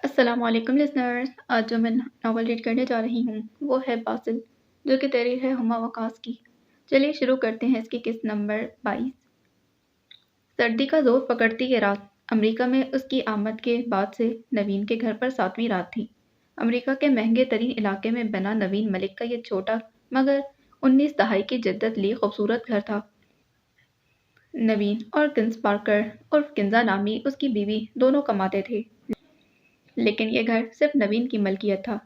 السلام علیکم لسنرز، آج جو میں ناول ریڈ کرنے جا رہی ہوں وہ ہے باسل، جو کہ تحریر ہے ہما وقاص کی۔ چلیے شروع کرتے ہیں اس کی قسط نمبر 22۔ سردی کا زور پکڑتی یہ رات امریکہ میں اس کی آمد کے بعد سے نوین کے گھر پر 7ویں رات تھی۔ امریکہ کے مہنگے ترین علاقے میں بنا نوین ملک کا یہ چھوٹا مگر 19 دہائی کی جدت لی خوبصورت گھر تھا۔ نوین اور کنز پارکر عرف کنزا نامی اس کی بیوی دونوں کماتے تھے، لیکن یہ گھر صرف نوین کی ملکیت تھا۔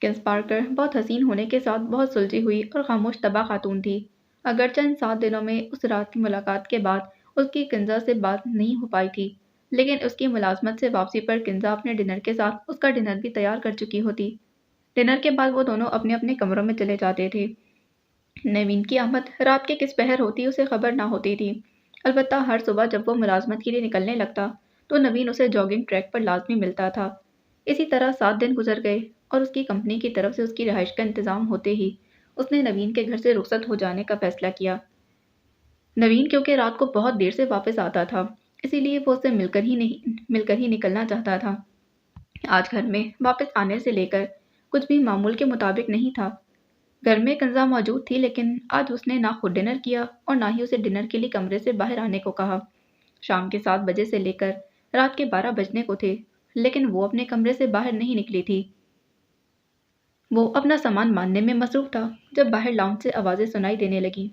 کنز پارکر بہت حسین ہونے کے ساتھ بہت سلجھی ہوئی اور خاموش طبع خاتون تھی۔ اگرچہ ان 7 دنوں میں اس رات کی ملاقات کے بعد اس کی کنزا سے بات نہیں ہو پائی تھی، لیکن اس کی ملازمت سے واپسی پر کنزا اپنے ڈنر کے ساتھ اس کا ڈنر بھی تیار کر چکی ہوتی۔ ڈنر کے بعد وہ دونوں اپنے اپنے کمروں میں چلے جاتے تھے۔ نوین کی آمد رات کے کس پہر ہوتی اسے خبر نہ ہوتی تھی، البتہ ہر صبح جب وہ ملازمت کے لیے نکلنے لگتا تو نوین اسے جاگنگ ٹریک پر لازمی ملتا تھا۔ اسی طرح 7 دن گزر گئے اور اس کی کمپنی کی طرف سے اس کی رہائش کا انتظام ہوتے ہی اس نے نوین کے گھر سے رخصت ہو جانے کا فیصلہ کیا۔ نوین کیونکہ رات کو بہت دیر سے واپس آتا تھا، اسی لیے وہ اسے مل کر ہی نکلنا چاہتا تھا۔ آج گھر میں واپس آنے سے لے کر کچھ بھی معمول کے مطابق نہیں تھا۔ گھر میں کنزا موجود تھی، لیکن آج اس نے نہ خود ڈنر کیا اور نہ ہی اسے ڈنر کے لیے کمرے سے باہر آنے کو کہا۔ شام کے 7 بجے سے لے کر رات کے 12 بجنے کو تھے، لیکن وہ اپنے کمرے سے باہر نہیں نکلی تھی۔ وہ اپنا سامان ماننے میں مصروف تھا جب باہر لاؤنج سے آوازیں سنائی دینے لگیں۔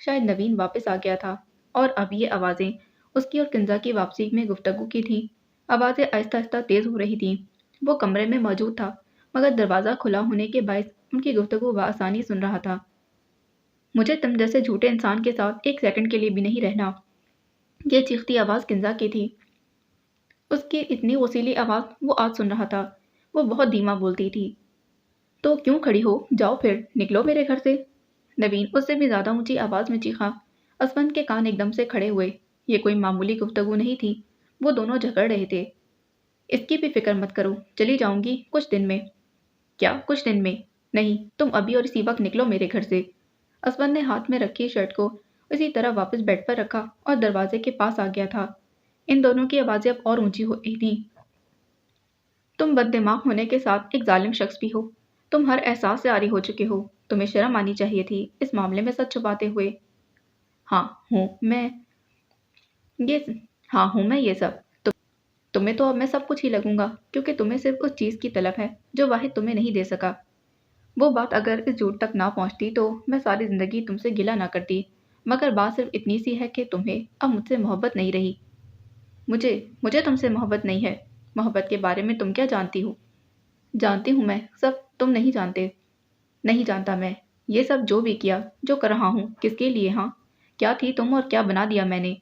شاید نوین واپس آ گیا تھا اور اب یہ آوازیں اس کی اور کنزا کی واپسی میں گفتگو کی تھیں۔ آوازیں آہستہ آہستہ تیز ہو رہی تھیں۔ وہ کمرے میں موجود تھا مگر دروازہ کھلا ہونے کے باعث ان کی گفتگو بآسانی سن رہا تھا۔ مجھے تم جیسے جھوٹے انسان کے ساتھ ایک سیکنڈ کے لیے بھی نہیں رہنا، یہ چیختی آواز کنزا کی تھی۔ اس کی اتنی غصیلی آواز وہ آج سن رہا تھا۔ وہ بہت دھیما بولتی تھی۔ تو کیوں کھڑی ہو؟ جاؤ پھر، نکلو میرے گھر سے۔ نوین اس سے بھی زیادہ اونچی آواز میں چیخا۔ اسفند کے کان ایک دم سے کھڑے ہوئے۔ یہ کوئی معمولی گفتگو نہیں تھی، وہ دونوں جھگڑ رہے تھے۔ اس کی بھی فکر مت کرو، چلی جاؤں گی کچھ دن میں۔ کیا کچھ دن میں؟ نہیں، تم ابھی اور اسی وقت نکلو میرے گھر سے۔ اسفند نے ہاتھ میں رکھی شرٹ کو اسی طرح واپس بیڈ پر رکھا اور دروازے کے پاس آ گیا تھا۔ ان دونوں کی آوازیں اب اور اونچی ہو رہی تھیں۔ تم بد دماغ ہونے کے ساتھ ایک ظالم شخص بھی ہو۔ تم ہر احساس سے عاری ہو چکے ہو۔ تمہیں شرم آنی چاہیے تھی اس معاملے میں سچ چھپاتے ہوئے۔ ہاں ہوں میں یہ ہاں ہوں میں یہ سب۔ تمہیں تو اب میں سب کچھ ہی لگوں گا، کیونکہ تمہیں صرف اس چیز کی طلب ہے جو واحد تمہیں نہیں دے سکا۔ وہ بات اگر اس جھوٹ تک نہ پہنچتی تو میں ساری زندگی تم سے گلہ نہ کرتی، مگر بات صرف اتنی سی ہے کہ تمہیں اب مجھ سے محبت نہیں رہی۔ مجھے تم سے محبت نہیں ہے۔ محبت کے بارے میں تم کیا جانتی ہو؟ جانتی ہوں میں سب، تم نہیں جانتے۔ نہیں جانتا میں یہ سب جو بھی کیا، جو کر رہا ہوں، کس کے لیے؟ ہاں، کیا تھی تم اور کیا بنا دیا میں نے؟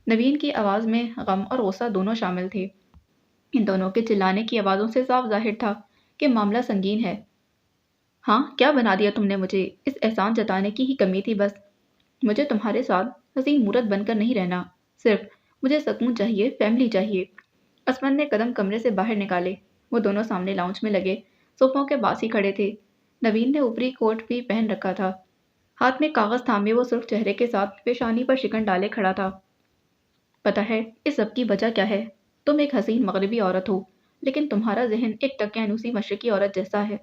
نوین کی آواز میں غم اور غصہ دونوں شامل تھے۔ ان دونوں کے چلانے کی آوازوں سے صاف ظاہر تھا کہ معاملہ سنگین ہے۔ ہاں، کیا بنا دیا تم نے مجھے؟ اس احسان جتانے کی ہی کمی تھی بس۔ مجھے تمہارے ساتھ حسین مورت بن کر نہیں رہنا، صرف مجھے سکون چاہیے، فیملی چاہیے۔ اسمن نے قدم کمرے سے باہر نکالے۔ وہ دونوں سامنے لاؤنج میں لگے صوفوں کے پاس ہی کھڑے تھے۔ نوین نے اوپری کوٹ بھی پہن رکھا تھا۔ ہاتھ میں کاغذ تھامے وہ سرخ چہرے کے ساتھ پیشانی پر شکن ڈالے کھڑا تھا۔ پتہ ہے اس سب کی وجہ کیا ہے؟ تم ایک حسین مغربی عورت ہو، لیکن تمہارا ذہن ایک دقیانوسی مشرقی عورت جیسا ہے۔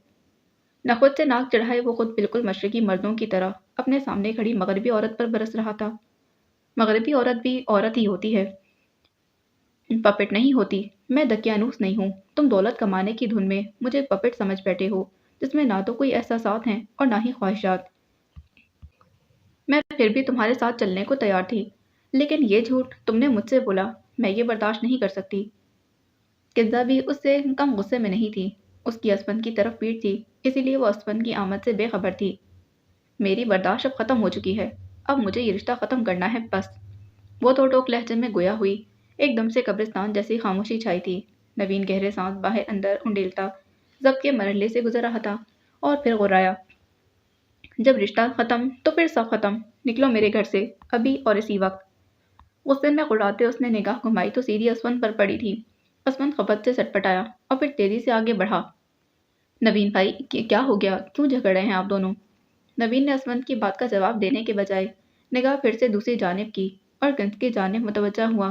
نہ خود سے ناک چڑھائے وہ خود بالکل مشرقی مردوں کی طرح اپنے سامنے کھڑی مغربی عورت پر برس رہا تھا۔ مغربی عورت بھی عورت ہی ہوتی ہے، پپٹ نہیں ہوتی۔ میں دقیانوس نہیں ہوں۔ تم دولت کمانے کی دھن میں مجھے پپٹ سمجھ بیٹھے ہو، جس میں نہ تو کوئی احساسات ہیں اور نہ ہی خواہشات۔ میں پھر بھی تمہارے ساتھ چلنے کو تیار تھی، لیکن یہ جھوٹ تم نے مجھ سے بولا، میں یہ برداشت نہیں کر سکتی۔ کنزا بھی اس سے کم غصے میں نہیں تھی۔ اس کی اسفند کی طرف پیٹھ تھی، اسی لیے وہ اسفند کی آمد سے بے خبر تھی۔ میری برداشت اب ختم ہو چکی ہے، اب مجھے یہ رشتہ ختم کرنا ہے بس۔ وہ تو ٹوک لہجے میں گویا ہوئی۔ ایک دم سے قبرستان جیسی خاموشی چھائی تھی۔ نوین گہرے سانس باہر اندر انڈیلتا ضبط کے مرحلے سے گزر رہا تھا اور پھر غرایا، جب رشتہ ختم تو پھر سب ختم۔ نکلو میرے گھر سے، ابھی اور اسی وقت۔ غصے میں غراتے اس نے نگاہ گھمائی تو سیدھی اسفند پر پڑی تھی۔ اسفند خپت سے سٹپٹایا اور پھر تیزی سے آگے بڑھا۔ نوین بھائی کیا ہو گیا؟ کیوں جھگڑ رہے ہیں آپ دونوں؟ نوین نے اسفند کی بات کا جواب دینے کے بجائے نگاہ پھر سے دوسری جانب کی اور کنز کی جانب متوجہ ہوا۔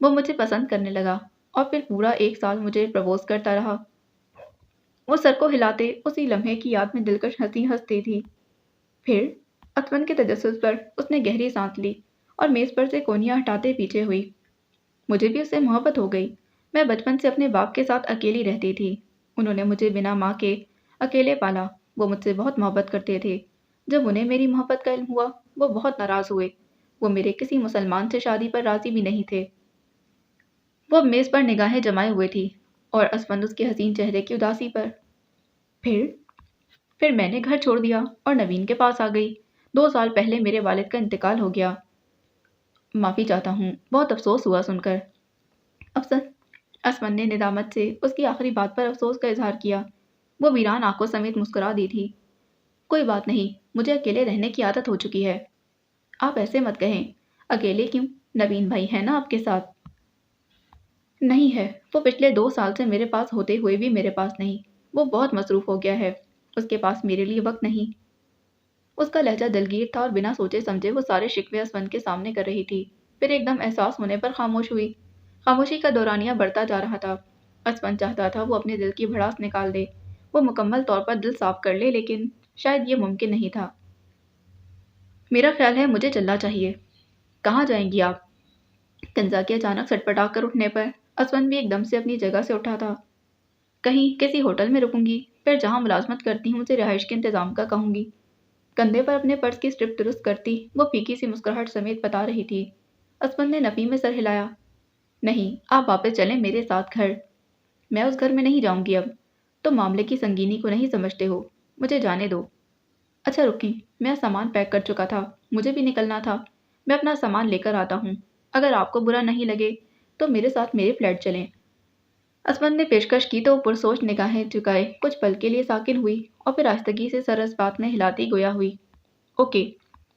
وہ مجھے پسند کرنے لگا اور پھر پورا 1 سال مجھے پرپوز کرتا رہا۔ وہ سر کو ہلاتے اسی لمحے کی یاد میں دلکش ہنسی ہنستی تھی۔ پھر اکمن کے تجسس پر اس نے گہری سانس لی اور میز پر سے کونیاں ہٹاتے پیچھے ہوئی۔ مجھے بھی اس سے محبت ہو گئی۔ میں بچپن سے اپنے باپ کے ساتھ اکیلی رہتی تھی۔ انہوں نے مجھے بنا ماں کے اکیلے پالا۔ وہ مجھ سے بہت محبت کرتے تھے۔ جب انہیں میری محبت کا علم ہوا وہ بہت ناراض ہوئے۔ وہ میرے کسی مسلمان سے شادی پر راضی بھی نہیں تھے۔ وہ میز پر نگاہیں جمائے ہوئے تھی اور اسفند اس کے حسین چہرے کی اداسی پر۔ پھر میں نے گھر چھوڑ دیا اور نوین کے پاس آ گئی۔ 2 سال پہلے میرے والد کا انتقال ہو گیا۔ معافی چاہتا ہوں، بہت افسوس ہوا سن کر۔ اسفند نے ندامت سے اس کی آخری بات پر افسوس کا اظہار کیا۔ وہ ویران آنکھوں سمیت مسکرا دی تھی۔ کوئی بات نہیں، مجھے اکیلے رہنے کی عادت ہو چکی ہے۔ آپ ایسے مت کہیں۔ اکیلے کیوں؟ نوین بھائی ہے نا آپ کے ساتھ؟ نہیں ہے، وہ پچھلے 2 سال سے میرے پاس ہوتے ہوئے بھی میرے پاس نہیں۔ وہ بہت مصروف ہو گیا ہے۔ اس کے پاس میرے لیے وقت نہیں۔ اس کا لہجہ دلگیر تھا اور بنا سوچے سمجھے وہ سارے شکوے اسفند کے سامنے کر رہی تھی۔ پھر ایک دم احساس ہونے پر خاموش ہوئی۔ خاموشی کا دورانیہ بڑھتا جا رہا تھا۔ اسفند چاہتا تھا وہ اپنے دل کی بھڑاس نکال دے، وہ مکمل طور پر دل صاف کر لے، لیکن شاید یہ ممکن نہیں تھا۔ میرا خیال ہے مجھے چلنا چاہیے۔ کہاں جائیں گی آپ؟ کنزا کے اچانک سٹپٹا کر اٹھنے پر اسفند بھی ایک دم سے اپنی جگہ سے اٹھا تھا۔ کہیں کسی ہوٹل میں رکوں گی، پھر جہاں ملازمت کرتی ہوں اسے رہائش کے انتظام کا کہوں گی۔ کندھے پر اپنے پرس کی اسٹرپ درست کرتی وہ پھیکی سی مسکراہٹ سمیت بتا رہی تھی۔ اسفند نے نفی میں سر ہلایا۔ نہیں، آپ واپس چلیں میرے ساتھ گھر۔ میں اس گھر میں نہیں جاؤں گی اب۔ تم معاملے کی سنگینی کو نہیں سمجھتے ہو۔ مجھے جانے دو۔ اچھا رکیں، میں سامان پیک کر چکا تھا، مجھے بھی نکلنا تھا۔ میں اپنا سامان لے کر آتا ہوں۔ اگر آپ کو برا نہیں لگے تو میرے ساتھ میرے فلیٹ چلیں۔ اسفند نے پیشکش کی تو پرسوچ نگاہیں چکائے کچھ پل کے لیے ساکن ہوئی اور پھر آہستگی سے سر اس بات میں ہلاتی گویا ہوئی۔ اوکے۔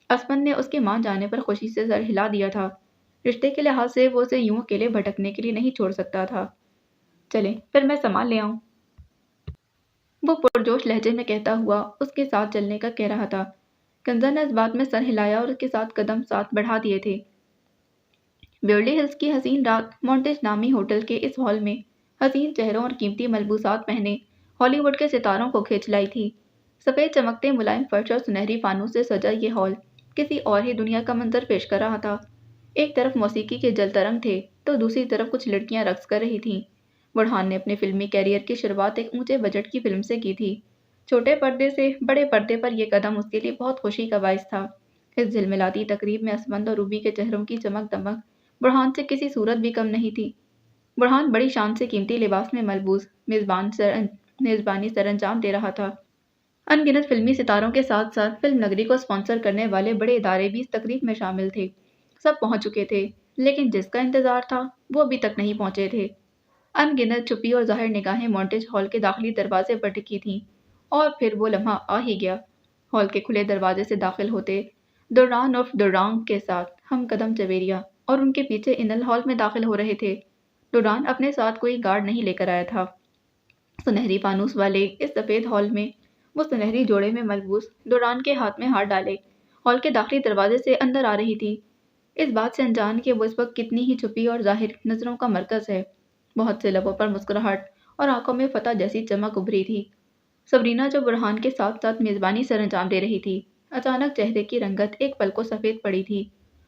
اسفند نے اس کے مان جانے پر خوشی سے سر ہلا دیا تھا۔ رشتے کے لحاظ سے وہ اسے یوں اکیلے بھٹکنے کے لیے نہیں چھوڑ سکتا تھا۔ چلیں، پھر میں سامان لے آؤں؟ وہ پرجوش لہجے میں کہتا ہوا اس کے ساتھ چلنے کا کہہ رہا تھا۔ کنزا نے اس بات میں سر ہلایا اور اس کے ساتھ قدم ساتھ بڑھا دیے تھے۔ بیورلی ہلز کی حسین رات مونٹیج نامی ہوٹل کے اس ہال میں حسین چہروں اور قیمتی ملبوسات پہنے ہالی ووڈ کے ستاروں کو کھینچ لائی تھی۔ سفید چمکتے ملائم فرش اور سنہری فانوس سے سجا یہ ہال کسی اور ہی دنیا کا منظر پیش کر رہا تھا۔ ایک طرف موسیقی کے جل ترنگ تھے تو دوسری طرف کچھ لڑکیاں رقص کر رہی تھیں۔ برہان نے اپنے فلمی کیریئر کی شروعات ایک اونچے بجٹ کی فلم سے کی تھی۔ چھوٹے پردے سے بڑے پردے پر یہ قدم اس کے لیے بہت خوشی کا باعث تھا۔ اس جھلملاتی تقریب میں اسفند اور روبی کے چہروں کی چمک دمک برہان سے کسی صورت بھی کم نہیں تھی۔ برہان بڑی شان سے قیمتی لباس میں ملبوس میزبانی سر انجام دے رہا تھا۔ ان گنت فلمی ستاروں کے ساتھ ساتھ فلم نگری کو اسپانسر کرنے والے بڑے ادارے بھی اس تقریب میں شامل تھے۔ سب پہنچ چکے تھے، لیکن جس کا انتظار تھا وہ ابھی تک نہیں پہنچے تھے۔ ان گنت چھپی اور ظاہر نگاہیں مونٹیج ہال کے داخلی دروازے پر ٹکی تھیں اور پھر وہ لمحہ آ ہی گیا۔ ہال کے کھلے دروازے سے داخل ہوتے دران آف درانگ کے ساتھ ہم قدم جویریہ اور ان کے پیچھے انل ہال میں داخل ہو رہے تھے۔ ڈوران اپنے ساتھ کوئی گارڈ نہیں لے کر آیا تھا۔ سنہری فانوس والے اس سفید ہال میں وہ سنہری جوڑے میں ملبوس ڈوران کے ہاتھ میں ہاتھ ڈالے ہال کے داخلی دروازے سے اندر آ رہی تھی، اس بات سے انجان کہ وہ اس وقت کتنی ہی چھپی اور ظاہر نظروں کا مرکز ہے۔ بہت سے لبوں پر مسکراہٹ اور آنکھوں میں فتح جیسی چمک ابھری تھی۔ سبرینا جو برہان کے ساتھ ساتھ میزبانی سر انجام دے رہی تھی، اچانک چہرے کی رنگت ایک پل کو سفید پڑی تھی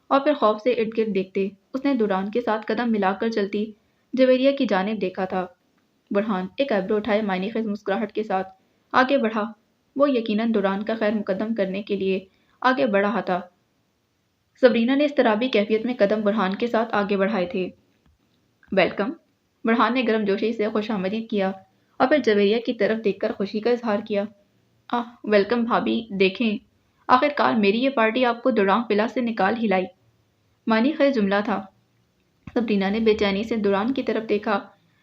اور پھر خوف سے ارد گرد دیکھتے اس نے ڈوران کے ساتھ قدم ملا کر چلتی جویریہ کی جانب دیکھا تھا۔ برہان ایک ایبرو اٹھائے معنی خیز مسکراہٹ کے ساتھ آگے بڑھا۔ وہ یقیناً ڈوران کا خیر مقدم کرنے کے لیے آگے بڑھ رہا تھا۔ سبرینا نے اضطرابی کیفیت میں قدم برہان کے ساتھ آگے بڑھائے تھے۔ ویلکم، برہان نے گرم جوشی سے خوش آمدید کیا اور پھر جویریہ کی طرف دیکھ کر خوشی کا اظہار کیا۔ ویلکم بھابھی، دیکھیں آخر کار میری یہ پارٹی آپ کو ڈوران ولا سے نکال ہی لائی۔ معنی خیز جملہ تھا۔ سبرینا نے بے چینی سے ڈوران کی طرف دیکھا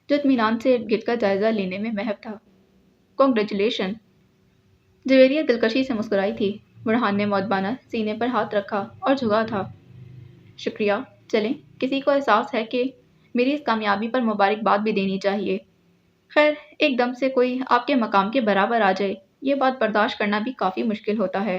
جو اطمینان سے ارد گرد کا جائزہ لینے میں محو تھا۔ کنگریچولیشن۔ جویریہ دلکشی سے مسکرائی تھی۔ برہان نے مؤدبانہ سینے پر ہاتھ رکھا اور جھکا تھا۔ شکریہ، چلیں، کسی کو احساس ہے کہ میری اس کامیابی پر مبارکباد بھی دینی چاہیے۔ خیر، ایک دم سے کوئی آپ کے مقام کے برابر آ جائے، یہ بات برداشت کرنا بھی کافی مشکل ہوتا ہے۔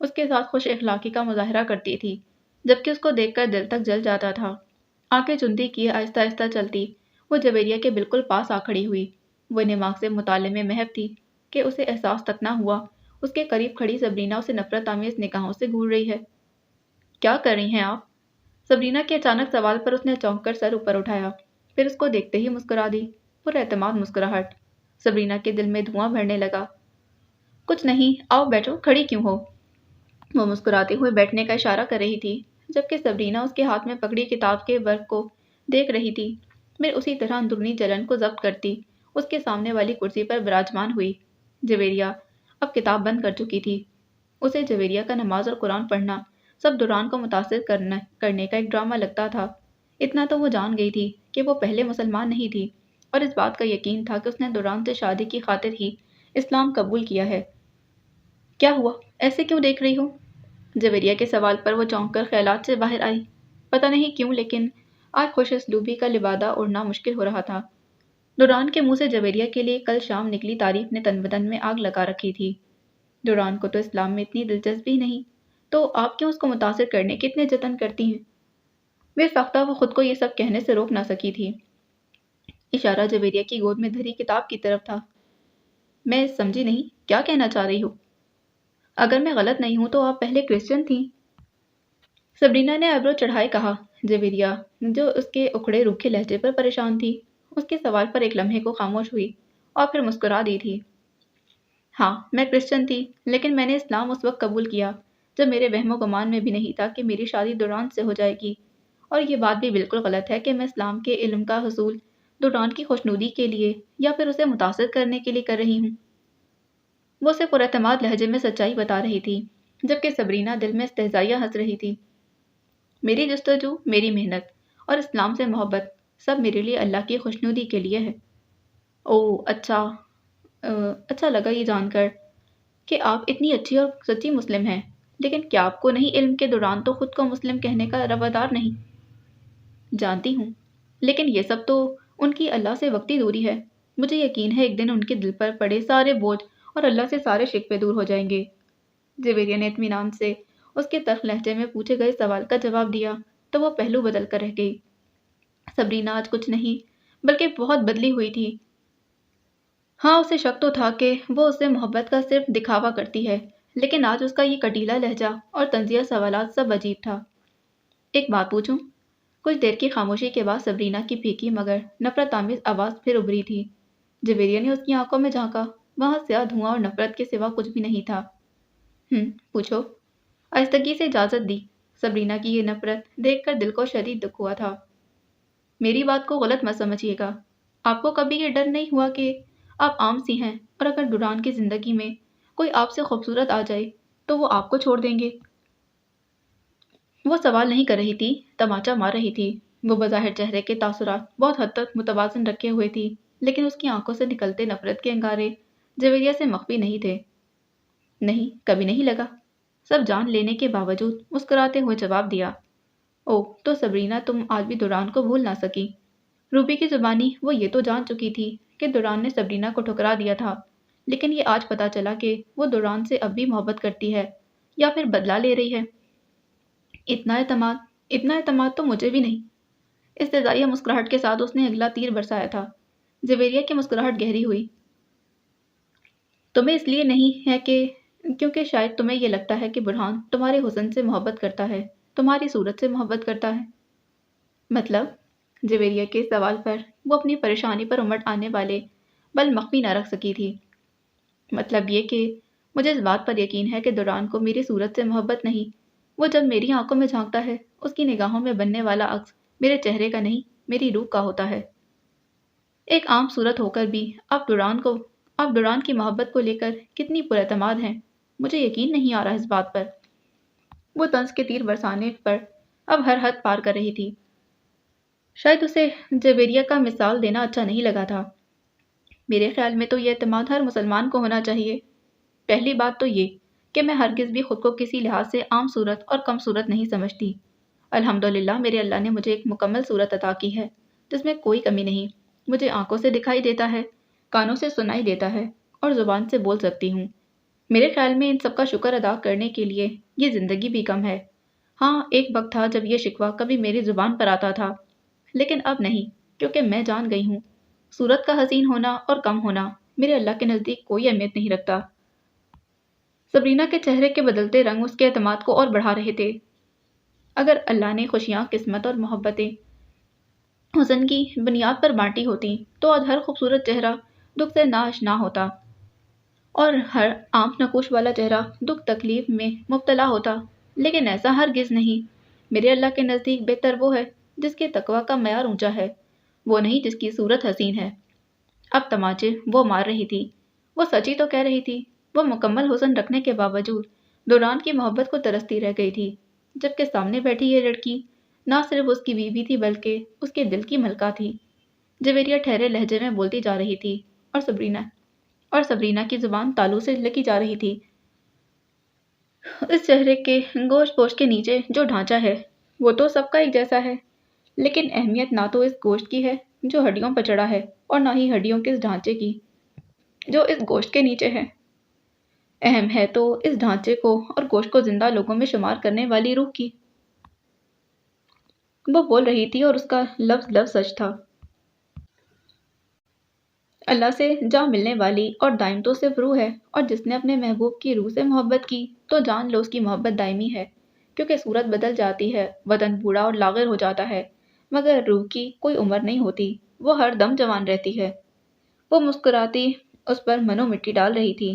اس کے ساتھ خوش اخلاقی کا مظاہرہ کرتی تھی، جبکہ اس کو دیکھ کر دل تک جل جاتا تھا۔ آنکھیں چنتی کیے آہستہ آہستہ چلتی وہ جویریہ کے بالکل پاس آ کھڑی ہوئی۔ وہ دماغ سے مطالعے میں محو تھی کہ اسے احساس تک نہ ہوا اس کے قریب کھڑی سبرینا اسے نفرت آمیز نگاہوں سے گھور رہی ہے۔ کیا کر رہی ہیں آپ؟ سبرینا کے اچانک سوال پر اس نے چونک کر سر اوپر اٹھایا، پھر اس کو دیکھتے ہی مسکرا دی، پر اعتماد مسکراہٹ۔ سبرینا کے دل میں دھواں بھرنے لگا۔ کچھ نہیں، آؤ بیٹھو، کھڑی کیوں ہو؟ وہ مسکراتے ہوئے بیٹھنے کا اشارہ کر رہی تھی، جبکہ سبرینا اس کے ہاتھ میں پکڑی کتاب کے ورق کو دیکھ رہی تھی۔ پھر اسی طرح اندرونی جلن کو ضبط کرتی اس کے سامنے والی کرسی پر براجمان ہوئی۔ جویریہ اب کتاب بند کر چکی تھی۔ اسے جویریہ کا نماز اور قرآن پڑھنا سب دوران کو متاثر کرنے کا ایک ڈرامہ لگتا تھا۔ اتنا تو وہ جان گئی تھی کہ وہ پہلے مسلمان نہیں تھی، اور اس بات کا یقین تھا کہ اس نے دوران سے شادی کی خاطر ہی اسلام قبول کیا ہے۔ کیا ہوا؟ ایسے کیوں دیکھ رہی ہو؟ جویریہ کے سوال پر وہ چونک کر خیالات سے باہر آئی۔ پتہ نہیں کیوں لیکن آج خوش اسلوبی کا لبادہ اوڑھنا مشکل ہو رہا تھا۔ دوران کے منہ سے جویریہ کے لیے کل شام نکلی تعریف نے تن بدن میں آگ لگا رکھی تھی۔ دوران کو تو اسلام میں اتنی دلچسپی نہیں، تو آپ کیوں اس کو متاثر کرنے کے اتنے جتن کرتی ہیں؟ بے ساختہ وہ خود کو یہ سب کہنے سے روک نہ سکی تھی۔ اشارہ جویریہ کی گود میں دھری کتاب کی طرف تھا۔ میں سمجھی نہیں، کیا کہنا چاہ رہی ہو؟ اگر میں غلط نہیں ہوں تو آپ پہلے کرسچن تھیں؟ سبرینا نے آئیبرو چڑھائے کہا۔ جویریہ جو اس کے اکھڑے روکھے لہجے پر پریشان تھی، اس کے سوال پر ایک لمحے کو خاموش ہوئی اور پھر مسکرا دی تھی۔ ہاں، میں کرسچن تھی، لیکن میں نے اسلام اس وقت قبول کیا جب میرے وہم و گمان میں بھی نہیں تھا کہ میری شادی دوران سے ہو جائے گی، اور یہ بات بھی بالکل غلط ہے کہ میں اسلام کے علم کا حصول دوران کی خوشنودی کے لیے یا پھر اسے متاثر کرنے کے لیے کر رہی ہوں۔ وہ اسے پراعتماد لہجے میں سچائی بتا رہی تھی، جبکہ سبرینا دل میں استہزائیہ ہنس رہی تھی۔ میری جستجو، میری محنت اور اسلام سے محبت سب میرے لیے اللہ کی خوشنودی کے لیے ہے۔ اوہ اچھا لگا یہ جان کر کہ آپ اتنی اچھی اور سچی مسلم ہیں، لیکن کیا آپ کو نہیں علم کے دوران تو خود کو مسلم کہنے کا روادار نہیں؟ جانتی ہوں، لیکن یہ سب تو ان کی اللہ سے وقتی دوری ہے۔ مجھے یقین ہے ایک دن ان کے دل پر پڑے سارے بوجھ اور اللہ سے سارے شکوے دور ہو جائیں گے۔ جویریہ نے اطمینان سے اس کے تلخ لہجے میں پوچھے گئے سوال کا جواب دیا تو وہ پہلو بدل کر رہ گئی۔ سبرینا آج کچھ نہیں بلکہ بہت بدلی ہوئی تھی۔ ہاں، اسے شک تو تھا کہ وہ اس سے محبت کا صرف دکھاوا کرتی ہے، لیکن آج اس کا یہ کٹیلا لہجہ اور طنزیہ سوالات سب عجیب تھا۔ ایک بات پوچھوں؟ کچھ دیر کی خاموشی کے بعد سبرینا کی پھیکی مگر نفرت آمیز آواز پھر ابھری تھی۔ جویریہ نے اس کی آنکھوں میں جھانکا، وہاں سیاہ دھواں اور نفرت کے سوا کچھ بھی نہیں تھا۔ پوچھو، آہستگی سے اجازت دی۔ سبرینا کی یہ نفرت دیکھ کر دل کو شدید دکھ ہوا تھا۔ میری بات کو غلط مت سمجھیے گا، آپ کو کبھی یہ ڈر نہیں ہوا کہ آپ عام سی ہیں اور اگر دوران کی زندگی میں کوئی آپ سے خوبصورت آ جائے تو وہ آپ کو چھوڑ دیں گے؟ وہ سوال نہیں کر رہی تھی، تماچا مار رہی تھی۔ وہ بظاہر چہرے کے تاثرات بہت حد تک متوازن رکھے ہوئے تھی، لیکن اس کی آنکھوں سے نکلتے نفرت کے انگارے جویریہ سے مخفی نہیں تھے۔ نہیں، کبھی نہیں لگا، سب جان لینے کے باوجود مسکراتے ہوئے جواب دیا۔ اوہ، تو سبرینا تم آج بھی دوران کو بھول نہ سکی۔ روبی کی زبانی وہ یہ تو جان چکی تھی کہ دوران نے سبرینا کو ٹھکرا دیا تھا، لیکن یہ آج پتا چلا کہ وہ دوران سے اب بھی محبت کرتی ہے یا پھر بدلہ لے رہی ہے۔ اتنا اعتماد تو مجھے بھی نہیں۔ استہزائیہ مسکراہٹ کے ساتھ اس نے اگلا تیر برسایا تھا۔ جویریہ کی مسکراہٹ گہری ہوئی۔ تمہیں اس لیے نہیں ہے کہ کیونکہ شاید تمہیں یہ لگتا ہے کہ برہان تمہارے حسن سے محبت کرتا ہے، تمہاری صورت سے محبت کرتا ہے۔ مطلب؟ جویریہ کے سوال پر وہ اپنی پریشانی پر امٹ آنے والے بل مخفی نہ رکھ سکی تھی۔ مطلب یہ کہ مجھے اس بات پر یقین ہے کہ دوران کو میری صورت سے محبت نہیں، وہ جب میری آنکھوں میں جھانکتا ہے اس کی نگاہوں میں بننے والا عکس میرے چہرے کا نہیں، میری روح کا ہوتا ہے۔ ایک عام صورت ہو کر بھی آپ دوران کی محبت کو لے کر کتنی پراعتماد ہیں، مجھے یقین نہیں آ رہا اس بات پر۔ وہ طنز کے تیر برسانے پر اب ہر حد پار کر رہی تھی۔ شاید اسے جویریہ کا مثال دینا اچھا نہیں لگا تھا۔ میرے خیال میں تو یہ اعتماد ہر مسلمان کو ہونا چاہیے۔ پہلی بات تو یہ کہ میں ہرگز بھی خود کو کسی لحاظ سے عام صورت اور کم صورت نہیں سمجھتی۔ الحمدللہ میرے اللہ نے مجھے ایک مکمل صورت عطا کی ہے جس میں کوئی کمی نہیں۔ مجھے آنکھوں سے دکھائی دیتا ہے، کانوں سے سنائی دیتا ہے اور زبان سے بول سکتی ہوں۔ میرے خیال میں ان سب کا شکر ادا کرنے کے لیے یہ زندگی بھی کم ہے۔ ہاں، ایک وقت تھا جب یہ شکوہ کبھی میری زبان پر آتا تھا، لیکن اب نہیں، کیونکہ میں جان گئی ہوں صورت کا حسین ہونا اور کم ہونا میرے اللہ کے نزدیک کوئی اہمیت نہیں رکھتا۔ سبرینا کے چہرے کے بدلتے رنگ اس کے اعتماد کو اور بڑھا رہے تھے۔ اگر اللہ نے خوشیاں، قسمت اور محبتیں حسن کی بنیاد پر بانٹی ہوتی تو آج ہر خوبصورت چہرہ دکھ سے ناآشنا ہوتا اور ہر آنکھ نکوش والا چہرہ دکھ تکلیف میں مبتلا ہوتا، لیکن ایسا ہرگز نہیں۔ میرے اللہ کے نزدیک بہتر وہ ہے جس کے تقویٰ کا معیار اونچا ہے، وہ نہیں جس کی صورت حسین ہے۔ اب تماچے وہ مار رہی تھی، وہ سچی تو کہہ رہی تھی۔ وہ مکمل حسن رکھنے کے باوجود دوران کی محبت کو ترستی رہ گئی تھی، جبکہ سامنے بیٹھی یہ لڑکی نہ صرف اس کی بیوی تھی بلکہ اس کے دل کی ملکہ تھی۔ جویریہ ٹھہرے لہجے میں بولتی جا رہی تھی اور سبرینا کی زبان تالو سے لکی جا رہی تھی۔ اس چہرے کے گوشت پوش کے نیچے جو ڈھانچہ ہے وہ تو سب کا ایک جیسا ہے، لیکن اہمیت نہ تو اس گوشت کی ہے جو ہڈیوں پر چڑھا ہے اور نہ ہی ہڈیوں کے اس ڈھانچے کی جو اس گوشت کے نیچے ہے۔ اہم ہے تو اس ڈھانچے کو اور گوشت کو زندہ لوگوں میں شمار کرنے والی روح کی۔ وہ بول رہی تھی اور اس کا لفظ لفظ سچ تھا۔ اللہ سے جا ملنے والی اور دائم تو صرف روح ہے، اور جس نے اپنے محبوب کی روح سے محبت کی تو جان لو اس کی محبت دائمی ہے، کیونکہ صورت بدل جاتی ہے، بدن بوڑھا اور لاغر ہو جاتا ہے، مگر روح کی کوئی عمر نہیں ہوتی، وہ ہر دم جوان رہتی ہے۔ وہ مسکراتی اس پر منو مٹی ڈال رہی تھی۔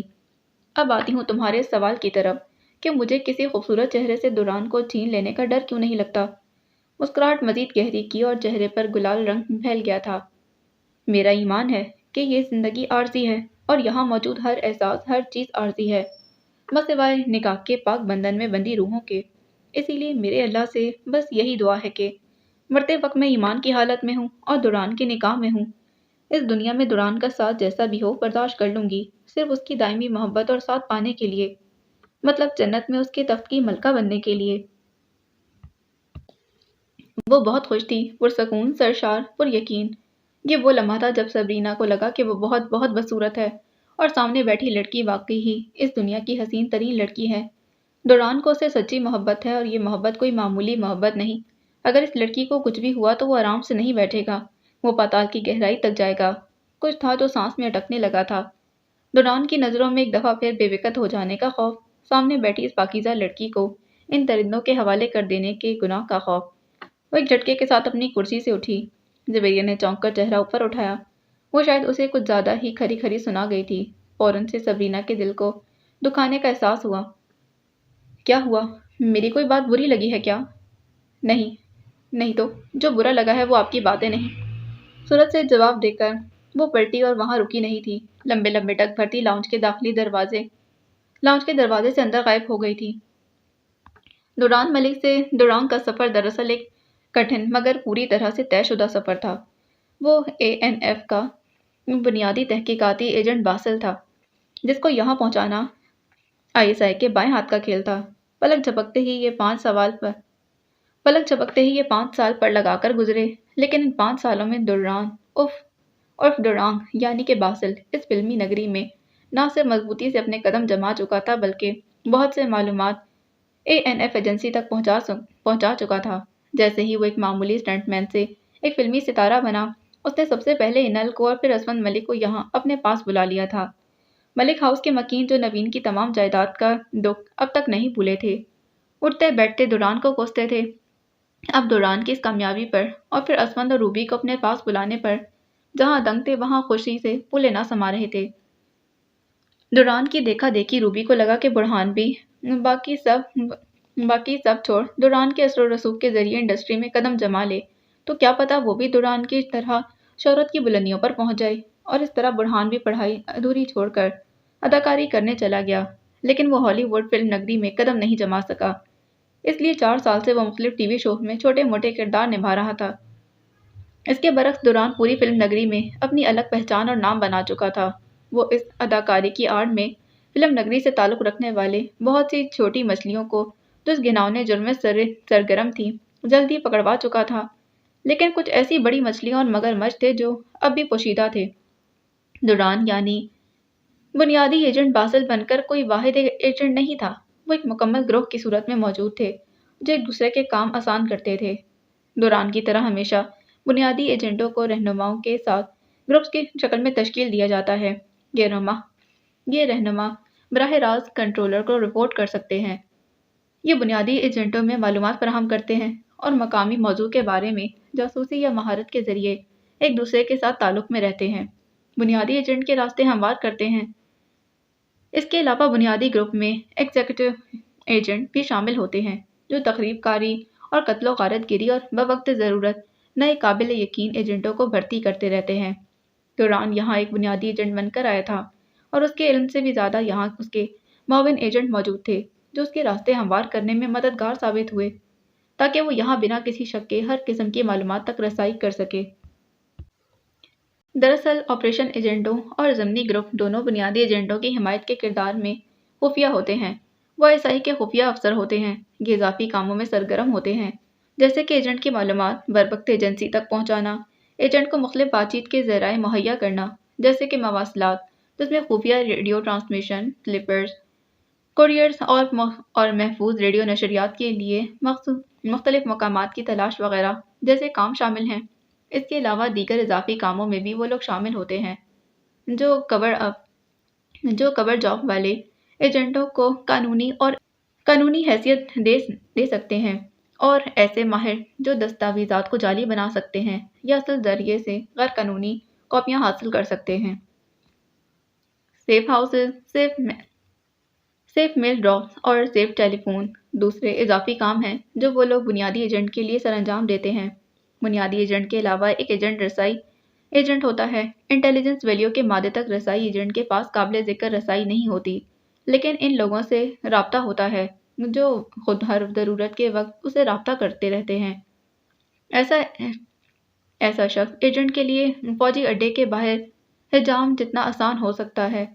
اب آتی ہوں تمہارے سوال کی طرف کہ مجھے کسی خوبصورت چہرے سے دوران کو چھین لینے کا ڈر کیوں نہیں لگتا۔ مسکراہٹ مزید گہری کی اور چہرے پر گلال رنگ پھیل گیا تھا۔ میرا ایمان ہے کہ یہ زندگی عارضی ہے اور یہاں موجود ہر احساس، ہر چیز عارضی ہے، بسوائے نکاح کے پاک بندھن میں بندی روحوں کے۔ اسی لیے میرے اللہ سے بس یہی دعا ہے کہ مرتے وقت میں ایمان کی حالت میں ہوں اور دوران کے نکاح میں ہوں۔ اس دنیا میں دوران کا ساتھ جیسا بھی ہو برداشت کر لوں گی، صرف اس کی دائمی محبت اور ساتھ پانے کے لیے، مطلب جنت میں اس کے تخت کی ملکہ بننے کے لیے۔ وہ بہت خوش تھی، پرسکون، سرشار، پر یقین۔ یہ وہ لمحہ تھا جب سبرینا کو لگا کہ وہ بہت بہت بدصورت ہے اور سامنے بیٹھی لڑکی واقعی ہی اس دنیا کی حسین ترین لڑکی ہے۔ دوران کو اسے سچی محبت ہے اور یہ محبت کوئی معمولی محبت نہیں۔ اگر اس لڑکی کو کچھ بھی ہوا تو وہ آرام سے نہیں بیٹھے گا، وہ پاتال کی گہرائی تک جائے گا۔ کچھ تھا جو سانس میں اٹکنے لگا تھا۔ دوران کی نظروں میں ایک دفعہ پھر بے وقت ہو جانے کا خوف، سامنے بیٹھی اس پاکیزہ لڑکی کو ان درندوں کے حوالے کر دینے کے گناہ کا خوف۔ وہ ایک جھٹکے کے ساتھ اپنی کرسی سے اٹھی۔ زبیریہ نے چونک کر چہرہ اوپر اٹھایا۔ وہ شاید اسے کچھ زیادہ ہی کھری کھری سنا گئی تھی۔ فوراً سے سبرینا کے دل کو دکھانے کا احساس ہوا۔ کیا ہوا؟ میری کوئی بات بری لگی ہے کیا؟ نہیں تو جو برا لگا ہے وہ آپ کی باتیں نہیں۔ صورت سے جواب دے کر وہ پلٹی اور وہاں رکی نہیں تھی۔ لمبے لمبے ڈگ بھرتی لاؤنج کے دروازے سے اندر غائب ہو گئی تھی۔ دوران ملک سے دوران کا سفر دراصل ایک کٹھن مگر پوری طرح سے طے شدہ سفر تھا۔ وہ ANF کا بنیادی تحقیقاتی ایجنٹ باسل تھا، جس کو یہاں پہنچانا ISI کے بائیں ہاتھ کا کھیل تھا۔ پلک جھپکتے ہی یہ 5 سال پر لگا کر گزرے، لیکن ان 5 سالوں میں دوران عرف دورانگ یعنی کہ باسل اس فلمی نگری میں نہ صرف مضبوطی سے اپنے قدم جما چکا تھا بلکہ بہت سے معلومات ANF ایجنسی تک پہنچا چکا تھا۔ جیسے ہی وہ ایک معمولی اسٹنٹ مین سے ایک فلمی ستارہ بنا، اس نے سب سے پہلے انل کو اور پھر اسوند ملک کو یہاں اپنے پاس بلا لیا تھا۔ ملک ہاؤس کے مکین جو نوین کی تمام جائیداد کا دکھ اب تک نہیں بھولے تھے، اٹھتے بیٹھتے دوران کو کوستے تھے۔ اب دوران کی اس کامیابی پر اور پھر اسوند اور روبی کو اپنے پاس بلانے پر جہاں دنگ تھے وہاں خوشی سے پھولے نہ سما رہے تھے۔ دوران کی دیکھا دیکھی روبی کو لگا کہ برہان بھی باقی سب چھوڑ دوران کے اثر و رسوخ کے ذریعے انڈسٹری میں قدم جما لے تو کیا پتا وہ بھی دوران کی طرح شہرت کی بلندیوں پر پہنچ جائے۔ اور اس طرح برہان بھی پڑھائی ادھوری چھوڑ کر اداکاری کرنے چلا گیا، لیکن وہ ہالی ووڈ فلم نگری میں قدم نہیں جما سکا۔ اس لیے 4 سال سے وہ مختلف ٹی وی شوز میں چھوٹے موٹے کردار نبھا رہا تھا۔ اس کے برعکس دوران پوری فلم نگری میں اپنی الگ پہچان اور نام بنا چکا تھا۔ وہ اس اداکاری کی آڑ میں فلم نگری سے تعلق رکھنے والے بہت سی چھوٹی مچھلیوں کو جو اس گھناؤنے جرم میں سرگرم تھیں جلد ہی پکڑوا چکا تھا، لیکن کچھ ایسی بڑی مچھلیاں اور مگرمچھ تھے جو اب بھی پوشیدہ تھے۔ دوران یعنی بنیادی ایجنٹ باسل بن کر کوئی واحد ایجنٹ نہیں تھا، وہ ایک مکمل گروہ کی صورت میں موجود تھے جو ایک دوسرے کے کام آسان کرتے تھے۔ دوران کی طرح ہمیشہ بنیادی ایجنٹوں کو رہنماؤں کے ساتھ گروپس کی شکل میں تشکیل دیا جاتا ہے۔ یہ رہنما براہ راست کنٹرولر کو رپورٹ کر سکتے ہیں۔ یہ بنیادی ایجنٹوں میں معلومات فراہم کرتے ہیں اور مقامی موضوع کے بارے میں جاسوسی یا مہارت کے ذریعے ایک دوسرے کے ساتھ تعلق میں رہتے ہیں۔ بنیادی ایجنٹ کے راستے ہموار کرتے ہیں۔ اس کے علاوہ بنیادی گروپ میں ایگزیکٹو ایجنٹ بھی شامل ہوتے ہیں جو تخریب کاری اور قتل و غارت گری اور بوقت ضرورت نئے قابل یقین ایجنٹوں کو بھرتی کرتے رہتے ہیں۔ دوران یہاں ایک بنیادی ایجنٹ بن کر آیا تھا اور اس کے علم سے بھی زیادہ یہاں اس کے معاون ایجنٹ موجود تھے جو اس کے راستے ہموار کرنے میں مددگار ثابت ہوئے تاکہ وہ یہاں بنا کسی شک کے ہر قسم کی معلومات تک رسائی کر سکے۔ دراصل آپریشن ایجنٹوں اور ضمنی گروپ دونوں بنیادی ایجنٹوں کی حمایت کے کردار میں خفیہ ہوتے ہیں۔ وہ ISI کے خفیہ افسر ہوتے ہیں۔ یہ اضافی کاموں میں سرگرم ہوتے ہیں جیسے کہ ایجنٹ کی معلومات بروقت ایجنسی تک پہنچانا، ایجنٹ کو مختلف بات چیت کے ذرائع مہیا کرنا جیسے کہ مواصلات جس میں خفیہ ریڈیو ٹرانسمیشن، سلیپرز، کوریئرز اور محفوظ ریڈیو نشریات کے لیے مختلف مقامات کی تلاش وغیرہ جیسے کام شامل ہیں۔ اس کے علاوہ دیگر اضافی کاموں میں بھی وہ لوگ شامل ہوتے ہیں جو کور جاب والے ایجنٹوں کو قانونی حیثیت دے سکتے ہیں، اور ایسے ماہر جو دستاویزات کو جعلی بنا سکتے ہیں یا اصل ذریعے سے غیر قانونی کاپیاں حاصل کر سکتے ہیں۔ سیف ہاؤسز، سیف میل ڈراپس اور سیف ٹیلی فون دوسرے اضافی کام ہیں جو وہ لوگ بنیادی ایجنٹ کے لیے سر انجام دیتے ہیں۔ بنیادی ایجنٹ کے علاوہ ایک ایجنٹ رسائی ایجنٹ ہوتا ہے۔ انٹیلیجنس ویلیو کے مادے تک رسائی ایجنٹ کے پاس قابل ذکر رسائی نہیں ہوتی، لیکن ان لوگوں سے رابطہ ہوتا ہے جو خود ہر ضرورت کے وقت اسے رابطہ کرتے رہتے ہیں۔ ایسا شخص ایجنٹ کے لیے فوجی اڈے کے باہر حجام جتنا آسان ہو سکتا ہے،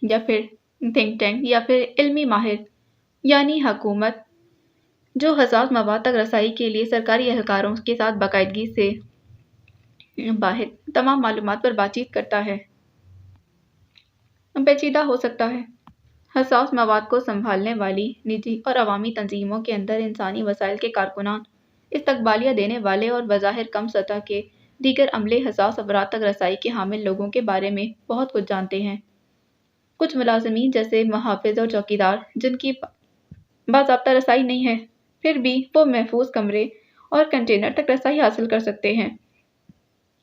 یا پھر تھنک ٹینک یا پھر علمی ماہر یعنی حکومت جو حساس مواد تک رسائی کے لیے سرکاری اہلکاروں کے ساتھ باقاعدگی سے باہر تمام معلومات پر بات چیت کرتا ہے، پیچیدہ ہو سکتا ہے۔ حساس مواد کو سنبھالنے والی نجی اور عوامی تنظیموں کے اندر انسانی وسائل کے کارکنان استقبالیہ دینے والے اور بظاہر کم سطح کے دیگر عملے حساس افراد تک رسائی کے حامل لوگوں کے بارے میں بہت کچھ جانتے ہیں۔ کچھ ملازمین جیسے محافظ اور چوکیدار جن کی باضابطہ رسائی نہیں ہے، پھر بھی وہ محفوظ کمرے اور کنٹینر تک رسائی حاصل کر سکتے ہیں۔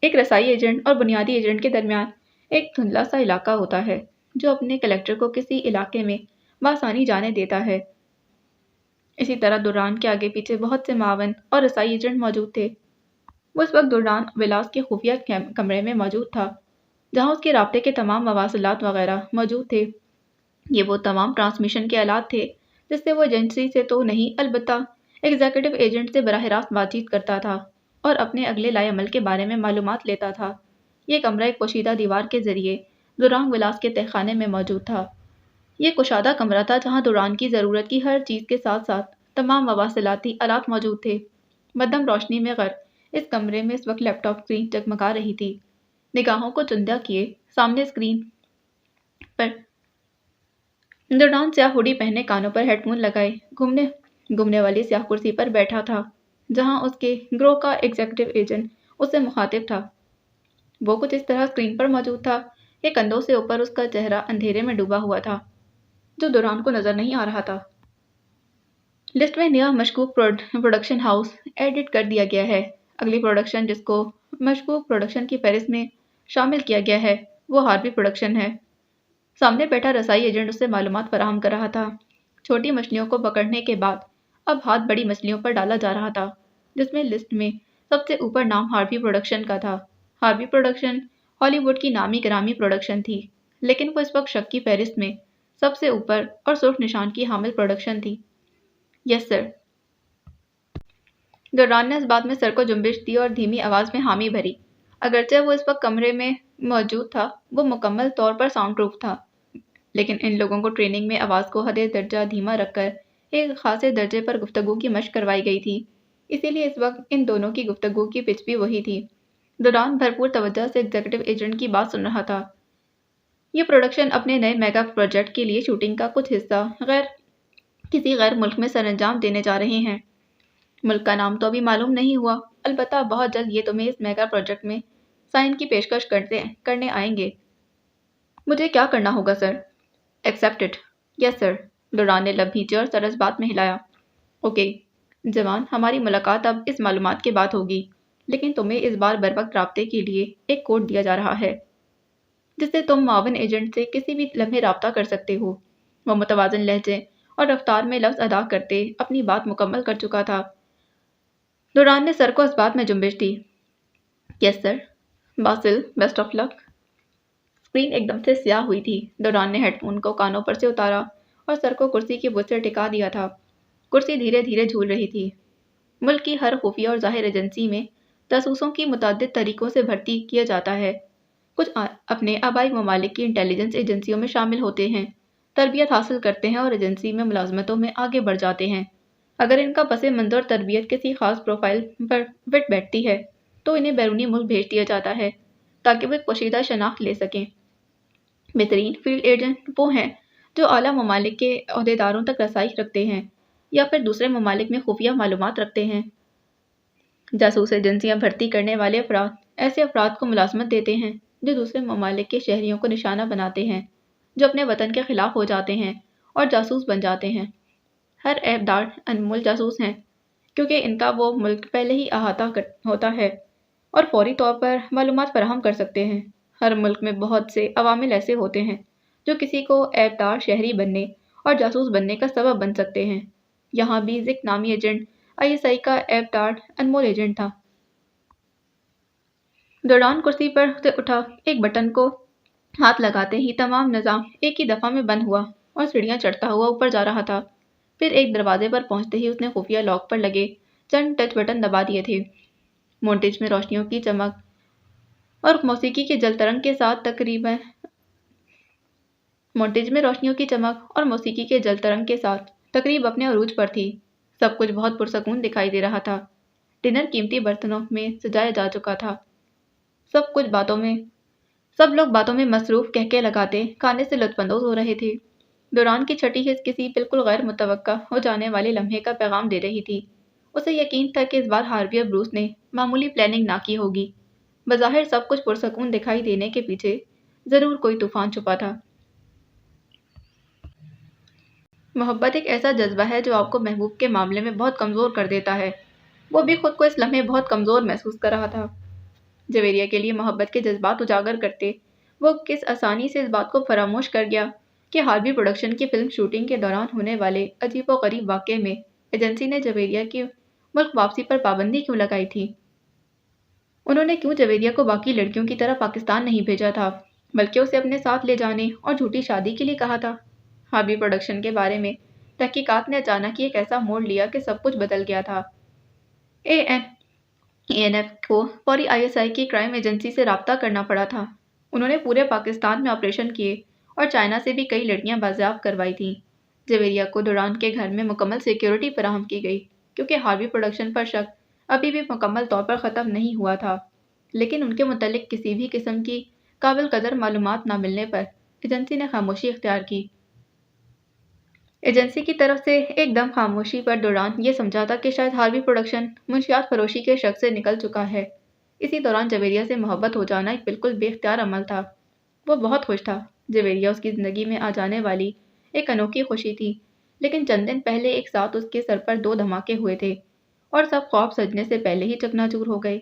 ایک رسائی ایجنٹ اور بنیادی ایجنٹ کے درمیان ایک دھندلا سا علاقہ ہوتا ہے جو اپنے کلیکٹر کو کسی علاقے میں بآسانی جانے دیتا ہے۔ اسی طرح دوران کے آگے پیچھے بہت سے معاون اور رسائی ایجنٹ موجود تھے۔ وہ اس وقت دوران ولاس کے خفیہ کمرے میں موجود تھا جہاں اس کے رابطے کے تمام مواصلات وغیرہ موجود تھے۔ یہ وہ تمام ٹرانسمیشن کے آلات تھے جس سے وہ ایجنسی سے تو نہیں البتہ ایگزیکٹو ایجنٹ سے براہ راست بات چیت کرتا تھا اور اپنے اگلے لائے عمل کے بارے میں معلومات لیتا تھا۔ یہ کمرہ ایک پوشیدہ دیوار کے ذریعے دوران ولاس کے تہہ خانے میں موجود تھا۔ یہ کشادہ کمرہ تھا جہاں دوران کی ضرورت کی ہر چیز کے ساتھ ساتھ تمام مواصلاتی آلات موجود تھے۔ مدھم روشنی میں غرق اس کمرے میں اس وقت لیپ ٹاپ اسکرین جگمگا رہی تھی۔ نگاہوں کو چندہ کیے سامنے اسکرین پر دوران سیاہ ہوڈی پہنے کانوں پر ہیڈ فون لگائے گھومنے والی سیاہ کرسی پر بیٹھا تھا جہاں اس کے گروہ کا ایگزیکٹو ایجنٹ اس سے مخاطب تھا۔ وہ کچھ اس طرح اسکرین پر موجود تھا کہ کندھوں سے اوپر اس کا چہرہ اندھیرے میں ڈوبا ہوا تھا جو دوران کو نظر نہیں آ رہا تھا۔ لسٹ میں نیا مشکوک پروڈکشن ہاؤس ایڈٹ کر دیا گیا ہے۔ اگلی پروڈکشن جس کو مشکوک پروڈکشن کی فہرست میں شامل کیا گیا ہے وہ ہاروی پروڈکشن ہے۔ سامنے بیٹھا رسائی ایجنٹ اس سے معلومات فراہم کر رہا تھا۔ چھوٹی مچھلیوں کو پکڑنے کے بعد اب ہاتھ بڑی مچھلیوں پر ڈالا جا رہا تھا جس میں لسٹ میں سب سے اوپر نام ہاروی پروڈکشن کا تھا۔ ہاروی پروڈکشن ہالی ووڈ کی نامی گرامی پروڈکشن تھی، لیکن وہ اس وقت شک کی فہرست میں سب سے اوپر اور سرخ نشان کی حامل پروڈکشن تھی۔ یس سر۔ دوران نے اس بات میں سر کو جنبش دی اور دھیمی آواز میں حامی بھری۔ اگرچہ وہ اس وقت کمرے میں موجود تھا، وہ مکمل طور پر ساؤنڈ پروف تھا، لیکن ان لوگوں کو ٹریننگ میں آواز کو حد درجہ دھیما رکھ کر ایک خاصے درجے پر گفتگو کی مشق کروائی گئی تھی، اسی لیے اس وقت ان دونوں کی گفتگو کی پچ بھی وہی تھی۔ دوران بھرپور توجہ سے ایگزیکٹو ایجنٹ کی بات سن رہا تھا۔ یہ پروڈکشن اپنے نئے میگا پروجیکٹ کے لیے شوٹنگ کا کچھ حصہ کسی غیر ملک میں سر انجام دینے جا رہے ہیں۔ ملک کا نام تو ابھی معلوم نہیں ہوا، البتہ بہت جلد یہ تمہیں اس میگا پروجیکٹ میں سائن کی پیشکش کرنے آئیں گے۔ مجھے کیا کرنا ہوگا سر؟ Accept it. یس سر۔ ڈوران نے لب بھینچے اور سرس بات میں ہلایا۔ اوکے جوان، ہماری ملاقات اب اس معلومات کے بعد ہوگی، لیکن تمہیں اس بار بروقت رابطے کے لیے ایک کوڈ دیا جا رہا ہے جس سے تم معاون ایجنٹ سے کسی بھی لمحے رابطہ کر سکتے ہو۔ وہ متوازن لہجے اور رفتار میں لفظ ادا کرتے اپنی بات مکمل کر چکا تھا۔ ڈوران نے سر کو اس بات میں جنبش دی۔ یس سر۔ باسل، بیسٹ آف لک۔ اسکرین ایک دم سے سیاہ ہوئی تھی۔ ڈوران نے ہیڈ فون کو کانوں پر سے اتارا اور سر کو کرسی کی بوجھ سے ٹکا دیا تھا۔ کرسی دھیرے دھیرے جھول رہی تھی۔ ملک کی ہر خفیہ اور ظاہر ایجنسی میں جاسوسوں کی متعدد طریقوں سے بھرتی کیا جاتا ہے۔ کچھ اپنے آبائی ممالک کی انٹیلیجنس ایجنسیوں میں شامل ہوتے ہیں، تربیت حاصل کرتے ہیں اور ایجنسی میں ملازمتوں میں آگے بڑھ جاتے ہیں۔ اگر ان کا پس منظر تربیت کسی خاص پروفائل پر فٹ بیٹھتی ہے تو انہیں بیرونی ملک بھیج دیا جاتا ہے تاکہ وہ ایک پوشیدہ شناخت لے سکیں۔ بہترین فیلڈ ایجنٹ وہ ہیں جو اعلیٰ ممالک کے عہدیداروں تک رسائی رکھتے ہیں یا پھر دوسرے ممالک میں خفیہ معلومات رکھتے ہیں۔ جاسوس ایجنسیاں بھرتی کرنے والے افراد ایسے افراد کو ملازمت دیتے ہیں جو دوسرے ممالک کے شہریوں کو نشانہ بناتے ہیں، جو اپنے وطن کے خلاف ہو جاتے ہیں اور جاسوس بن جاتے ہیں۔ ہر ایپ دار انمول جاسوس ہیں کیونکہ ان کا وہ ملک پہلے ہی احاطہ ہوتا ہے اور فوری طور پر معلومات فراہم کر سکتے ہیں۔ ہر ملک میں بہت سے عوامل ایسے ہوتے ہیں جو کسی کو ایپ دار شہری بننے اور جاسوس بننے کا سبب بن سکتے ہیں۔ یہاں بھی زک نامی ایجنٹ ISI کا ایپ دار انمول ایجنٹ تھا۔ ڈوران کرسی پر سے اٹھا، ایک بٹن کو ہاتھ لگاتے ہی تمام نظام ایک ہی دفعہ میں بند ہوا اور سیڑھیاں چڑھتا ہوا اوپر جا رہا تھا۔ پھر ایک دروازے پر پہنچتے ہی اس نے خفیہ لاک پر لگے چند ٹچ بٹن دبا دیے تھے۔ مونٹیج میں روشنیوں کی چمک اور موسیقی کے جل ترنگ کے ساتھ تقریب اپنے عروج پر تھی۔ سب کچھ بہت پرسکون دکھائی دے رہا تھا۔ ڈنر قیمتی برتنوں میں سجایا جا چکا تھا۔ سب لوگ باتوں میں مصروف کہکے لگاتے کھانے سے لطف اندوز ہو رہے تھے۔ ڈوران کی چھٹی حص کسی بالکل غیر متوقع ہو جانے والے لمحے کا پیغام دے رہی تھی۔ اسے یقین تھا کہ اس بار ہاروی اور بروس نے معمولی پلاننگ نہ کی ہوگی۔ بظاہر سب کچھ پرسکون دکھائی دینے کے پیچھے ضرور کوئی طوفان چھپا تھا۔ محبت ایک ایسا جذبہ ہے جو آپ کو محبوب کے معاملے میں بہت کمزور کر دیتا ہے۔ وہ بھی خود کو اس لمحے بہت کمزور محسوس کر رہا تھا۔ جویریہ کے لیے محبت کے جذبات اجاگر کرتے وہ کس آسانی سے اس بات کو فراموش کر گیا کہ ہاروی پروڈکشن کی فلم شوٹنگ کے دوران ہونے والے عجیب و غریب واقعے میں ایجنسی نے جویریہ کی ملک واپسی پر پابندی کیوں لگائی تھی۔ انہوں نے کیوں جویریہ کو باقی لڑکیوں کی طرح پاکستان نہیں بھیجا تھا بلکہ اسے اپنے ساتھ لے جانے اور جھوٹی شادی کے لیے کہا تھا۔ ہاروی پروڈکشن کے بارے میں تحقیقات نے اچانک ہی ایک ایسا موڑ لیا کہ سب کچھ بدل گیا تھا۔ ANF کو فوری ISI کی کرائم ایجنسی سے رابطہ کرنا پڑا تھا۔ انہوں نے پورے پاکستان میں آپریشن کیے اور چائنا سے بھی کئی لڑکیاں بازیاب کروائی تھیں۔ جویریہ کو ڈوران کے گھر میں مکمل سیکیورٹی فراہم کی گئی کیونکہ ہاروی پروڈکشن پر شک ابھی بھی مکمل طور پر ختم نہیں ہوا تھا، لیکن ان کے متعلق کسی بھی قسم کی قابل قدر معلومات نہ ملنے پر ایجنسی نے خاموشی اختیار کی۔ ایجنسی کی طرف سے ایک دم خاموشی پر ڈوران یہ سمجھا تھا کہ شاید ہاروی پروڈکشن منشیات فروشی کے شک سے نکل چکا ہے۔ اسی دوران جویریہ سے محبت ہو جانا ایک بالکل بے اختیار عمل تھا۔ وہ بہت خوش تھا۔ جویریہ اس کی زندگی میں آ جانے والی ایک انوکھی خوشی تھی، لیکن چند دن پہلے ایک ساتھ اس کے سر پر 2 دھماکے ہوئے تھے اور سب خواب سجنے سے پہلے ہی چکناچور ہو گئے۔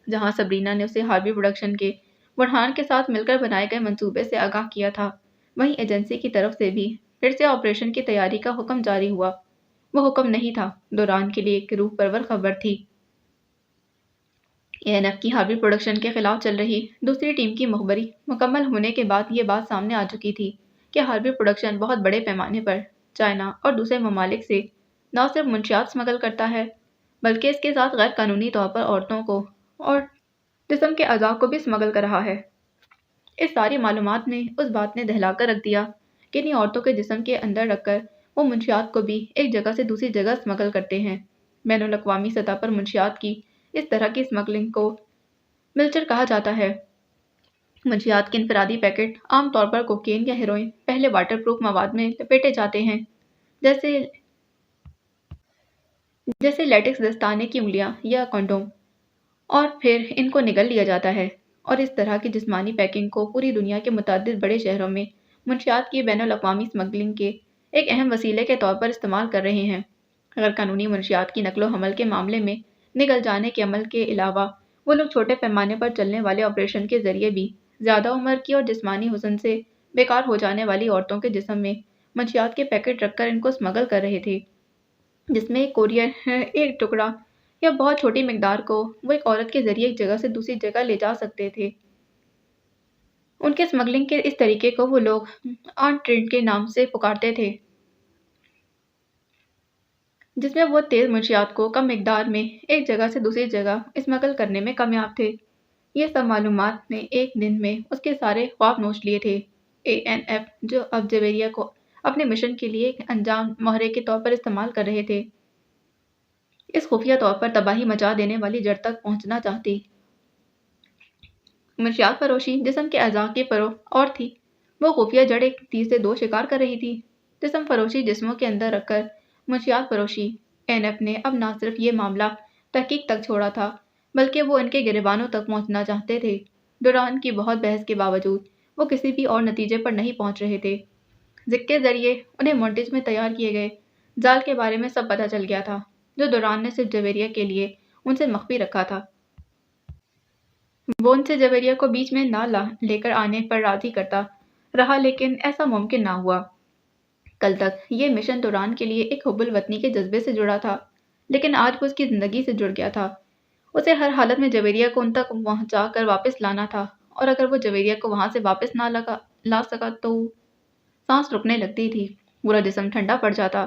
جہاں سبرینا نے اسے ہاروی پروڈکشن کے برہان کے ساتھ مل کر بنائے گئے منصوبے سے آگاہ کیا تھا، وہیں ایجنسی کی طرف سے بھی پھر سے آپریشن کی تیاری کا حکم جاری ہوا۔ وہ حکم نہیں تھا، ڈوران کے لیے ایک روح پرور خبر تھی۔ ANF کی ہاروی پروڈکشن کے خلاف چل رہی دوسری ٹیم کی مخبری مکمل ہونے کے بعد یہ بات سامنے آ چکی تھی کہ ہاروی پروڈکشن بہت بڑے پیمانے پر چائنا اور دوسرے ممالک سے نہ صرف منشیات اسمگل کرتا ہے بلکہ اس کے ساتھ غیر قانونی طور پر عورتوں کو اور جسم کے اعضاء کو بھی اسمگل کر رہا ہے۔ اس ساری معلومات نے اس بات نے دہلا کر رکھ دیا کہ انہیں عورتوں کے جسم کے اندر رکھ کر وہ منشیات کو بھی ایک جگہ سے دوسری جگہ اسمگل کرتے ہیں۔ بین الاقوامی سطح پر منشیات کی اس طرح کی اسمگلنگ کو ملچر کہا جاتا ہے۔ منشیات کے انفرادی پیکٹ عام طور پر کوکین یا ہیروئن پہلے واٹر پروف مواد میں لپیٹے جاتے ہیں، جیسے لیٹکس دستانے کی انگلیاں یا کنڈوم، اور پھر ان کو نگل لیا جاتا ہے، اور اس طرح کی جسمانی پیکنگ کو پوری دنیا کے متعدد بڑے شہروں میں منشیات کی بین الاقوامی اسمگلنگ کے ایک اہم وسیلے کے طور پر استعمال کر رہے ہیں۔ غیر قانونی منشیات کی نقل و حمل کے معاملے میں نگل جانے کے عمل کے علاوہ وہ لوگ چھوٹے پیمانے پر چلنے والے آپریشن کے ذریعے بھی زیادہ عمر کی اور جسمانی حسن سے بیکار ہو جانے والی عورتوں کے جسم میں منشیات کے پیکٹ رکھ کر ان کو اسمگل کر رہے تھے، جس میں ایک کوریئر ایک ٹکڑا یا بہت چھوٹی مقدار کو وہ ایک عورت کے ذریعے ایک جگہ سے دوسری جگہ لے جا سکتے تھے۔ ان کے اسمگلنگ کے اس طریقے کو وہ لوگ آن ٹرینڈ کے نام سے پکارتے تھے، جس میں وہ تیز منشیات کو کم مقدار میں ایک جگہ سے دوسری جگہ اسمگل کرنے میں کامیاب تھے۔ یہ سب معلومات نے ایک دن میں اس کے سارے خواب نوچ لیے تھے۔ ANF جو اب جویریہ کو اپنے مشن کے لیے ایک انجام مہرے کے طور پر استعمال کر رہے تھے، اس خفیہ طور پر تباہی مچا دینے والی جڑ تک پہنچنا چاہتی۔ منشیات فروشی جسم کے اعضاء کی فروخت اور تھی، وہ خفیہ جڑ ایک تیر سے دو شکار کر رہی تھی۔ جسم فروشی جسموں کے اندر رکھ کر منشیات فروشی۔ ANF نے اب نہ صرف یہ معاملہ تحقیق تک چھوڑا تھا، بلکہ وہ ان کے گریبانوں تک پہنچنا چاہتے تھے۔ دوران کی بہت بحث کے باوجود وہ کسی بھی اور نتیجے پر نہیں پہنچ رہے تھے۔ زک کے ذریعے انہیں مونٹیج میں تیار کیے گئے جال کے بارے میں سب پتہ چل گیا تھا، جو دوران نے صرف جویریہ کے لیے ان سے مخفی رکھا تھا۔ وہ ان سے جویریہ کو بیچ میں نہ لے کر آنے پر راضی کرتا رہا، لیکن ایسا ممکن نہ ہوا۔ کل تک یہ مشن دوران کے لیے ایک حب الوطنی کے جذبے سے جڑا تھا، لیکن آج وہ اس کی زندگی سے جڑ گیا تھا۔ اسے ہر حالت میں جویریہ کو ان تک پہنچا کر واپس لانا تھا، اور اگر وہ جویریہ کو وہاں سے واپس نہ لا سکا تو سانس رکنے لگتی تھی، پورا جسم ٹھنڈا پڑ جاتا۔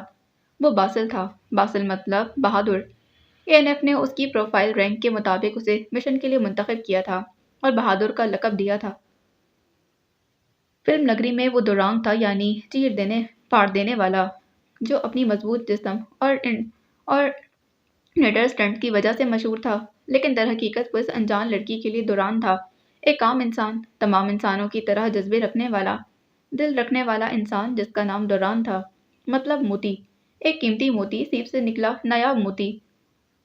وہ باسل تھا، باسل مطلب بہادر۔ ANF نے اس کی پروفائل رینک کے مطابق اسے مشن کے لیے منتخب کیا تھا اور بہادر کا لقب دیا تھا۔ فلم نگری میں وہ دورانگ تھا، یعنی چیر دینے پھاڑ دینے والا، جو اپنی مضبوط جسم اور نڈر سٹنٹ کی وجہ سے مشہور تھا، لیکن در حقیقت وہ اس انجان لڑکی کے لیے دوران تھا، ایک عام انسان، تمام انسانوں کی طرح جذبے رکھنے والا، دل رکھنے والا انسان جس کا نام دوران تھا، مطلب موتی، ایک قیمتی موتی، سیپ سے نکلا نایاب موتی۔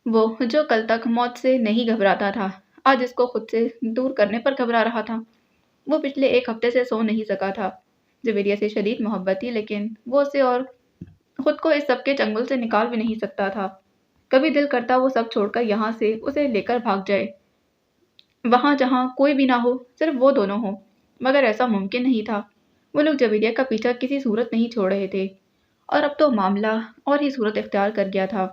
وہ جو کل تک موت سے نہیں گھبراتا تھا، آج اس کو خود سے دور کرنے پر گھبرا رہا تھا۔ وہ پچھلے ایک ہفتے سے سو نہیں سکا تھا۔ جویریہ سے شدید محبت تھی، لیکن وہ اسے اور خود کو اس سب کے چنگل سے نکال بھی نہیں سکتا تھا۔ کبھی دل کرتا وہ سب چھوڑ کر یہاں سے اسے لے کر بھاگ جائے، وہاں جہاں کوئی بھی نہ ہو، صرف وہ دونوں ہوں، مگر ایسا ممکن نہیں تھا۔ وہ لوگ جویریہ کا پیچھا کسی صورت نہیں چھوڑ رہے تھے، اور اب تو معاملہ اور ہی صورت اختیار کر گیا تھا۔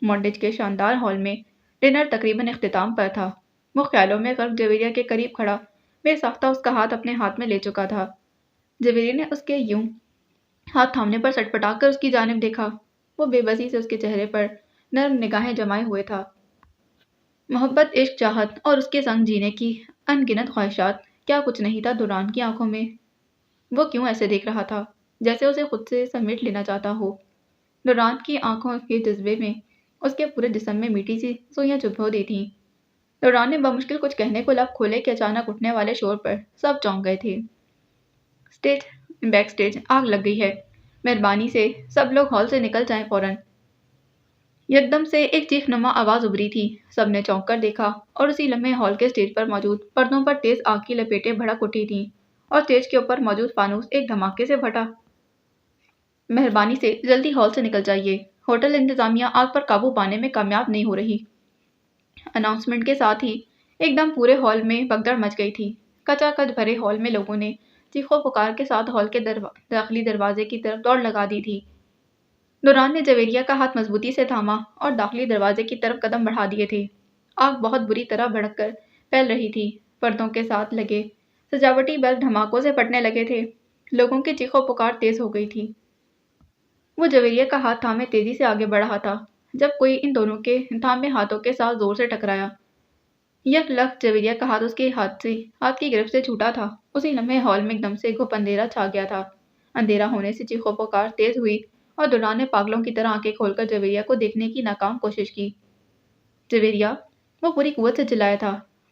مونٹیج کے شاندار ہال میں ڈنر تقریباً اختتام پر تھا۔ وہ خیالوں میں غرق جویریہ کے قریب کھڑا بے ساختہ اس کا ہاتھ اپنے ہاتھ میں لے چکا تھا۔ جویریہ نے اس کے یوں ہاتھ تھامنے پر سٹپٹا کر اس کی جانب دیکھا۔ وہ بے بسی سے اس کے چہرے پر نرم نگاہیں جمائے ہوئے تھا۔ محبت، عشق، چاہت اور اس کے سنگ جینے کی ان گنت خواہشات، کیا کچھ نہیں تھا دوران کی آنکھوں میں؟ وہ کیوں ایسے دیکھ رہا تھا، جیسے اسے خود سے سمیٹ لینا چاہتا ہو؟ دوران کی آنکھوں کے جذبے میں اس کے پورے جسم میں میٹھی سی سوئیاں چبھو دی تھیں۔ دوران نے بمشکل کچھ کہنے کو لب کھولے کہ اچانک اٹھنے والے شور پر سب چونک گئے تھے۔ بیک سٹیج آگ لگ گئی ہے، مہربانی سے سب لوگ ہال سے نکل جائیں فوراً۔ یکدم سے ایک چیخ نما آواز ابھری تھی۔ سب نے چونک کر دیکھا، اور اسی لمحے ہال کے سٹیج پر موجود پردوں پر تیز آگ کی لپیٹیں بھڑک اٹھی تھیں، اور سٹیج کے اوپر موجود فانوس ایک دھماکے سے پھٹا۔ مہربانی سے جلدی ہال سے نکل جائیے، ہوٹل انتظامیہ آگ پر قابو پانے میں کامیاب نہیں ہو رہی۔ اناؤنسمنٹ کے ساتھ ہی ایک دم پورے ہال میں بھگدڑ مچ گئی تھی۔ کچا کچ بھرے ہال میں لوگوں نے چیخو پکار کے ساتھ ہال کے داخلی دروازے کی طرف دوڑ لگا دی تھی۔ دوران نے جویریہ کا ہاتھ مضبوطی سے تھاما اور داخلی دروازے کی طرف قدم بڑھا دیے تھے۔ آگ بہت بری طرح بھڑک کر پھیل رہی تھی، پردوں کے ساتھ لگے سجاوٹی بلب دھماکوں سے پھٹنے لگے تھے، لوگوں کی چیخو پکار تیز ہو گئی تھی۔ وہ جویریہ کا ہاتھ تھامے تیزی سے آگے بڑھ رہا تھا، جب کوئی ان دونوں کے تھامے ہاتھوں کے ساتھ زور سے ٹکرایا۔ یک لخت جویریہ کا ہاتھ اس کے ہاتھ کی گرفت سے چھوٹا تھا۔ اسی لمحے ہال میں ایک دم سے گھپ اندھیرا چھا گیا تھا۔ اندھیرا ہونے سے چیخو پکار تیز ہوئی، اور دوران نے پاگلوں کی طرح آنکھیں کھول کر جویریہ کو دیکھنے کی ناکام کوشش کی۔ جویریہ! وہ پوری قوت سے چلایا تھا،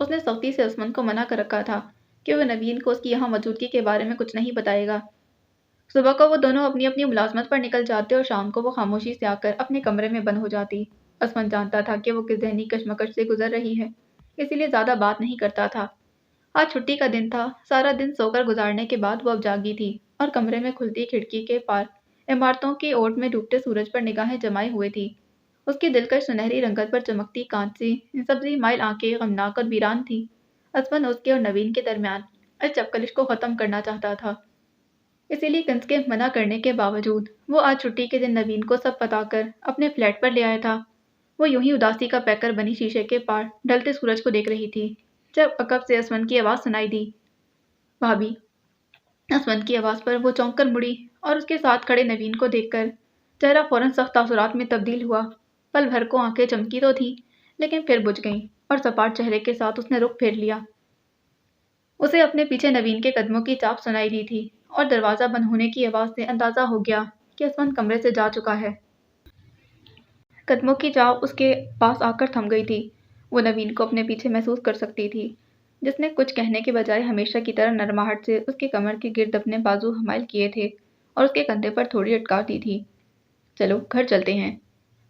اس نے سختی سے عثمان کو منع کر رکھا تھا کہ وہ نوین کو اس کی یہاں موجودگی کے بارے میں کچھ نہیں بتائے گا۔ صبح کو وہ دونوں اپنی اپنی ملازمت پر نکل جاتے اور شام کو وہ خاموشی سے آ کر اپنے کمرے میں بند ہو جاتی۔ عثمان جانتا تھا کہ وہ کس ذہنی کشمکش سے گزر رہی ہے، اسی لیے زیادہ بات نہیں کرتا تھا۔ آج چھٹی کا دن تھا، سارا دن سو کر گزارنے کے بعد وہ اب جاگی تھی اور کمرے میں کھلتی کھڑکی کے پار عمارتوں کی اوٹ میں ڈوبتے سورج پر نگاہیں جمائے ہوئے تھی۔ اس کی دلکش سنہری رنگت پر چمکتی کانچ سی سبزی مائل آنکھیں غمناک اور ویران تھی۔ عثمان اس کے اور نوین کے درمیان اس چپکلش کو ختم کرنا چاہتا تھا، اسی لیے کنز کے منع کرنے کے باوجود وہ آج چھٹی کے دن نوین کو سب بتا کر اپنے فلیٹ پر لے آیا تھا۔ وہ یوں ہی اداسی کا پیکر بنی شیشے کے پار ڈھلتے سورج کو دیکھ رہی تھی جب عقب سے عثمان کی آواز سنائی دی، بھابی۔ عثمان کی آواز پر وہ چونک کر مڑی اور اس کے ساتھ کھڑے نوین کو دیکھ کر چہرہ فوراً سخت تاثرات میں تبدیل ہوا۔ پل بھر کو آنکھیں چمکی تو تھی لیکن پھر بجھ گئیں اور سپاٹ چہرے کے ساتھ اس نے رخ پھیر لیا۔ اسے اپنے پیچھے نوین کے قدموں کی چاپ سنائی دی تھی اور دروازہ بند ہونے کی آواز سے اندازہ ہو گیا کہ عثمان کمرے سے جا چکا ہے۔ قدموں کی چاپ اس کے پاس آ کر تھم گئی تھی۔ وہ نوین کو اپنے پیچھے محسوس کر سکتی تھی، جس نے کچھ کہنے کے بجائے ہمیشہ کی طرح نرماہٹ سے اس کی کمر کے گرد اپنے بازو حمائل کیے تھے اور اس کے کندھے پر تھوڑی اٹکا دی تھی۔ چلو گھر چلتے ہیں،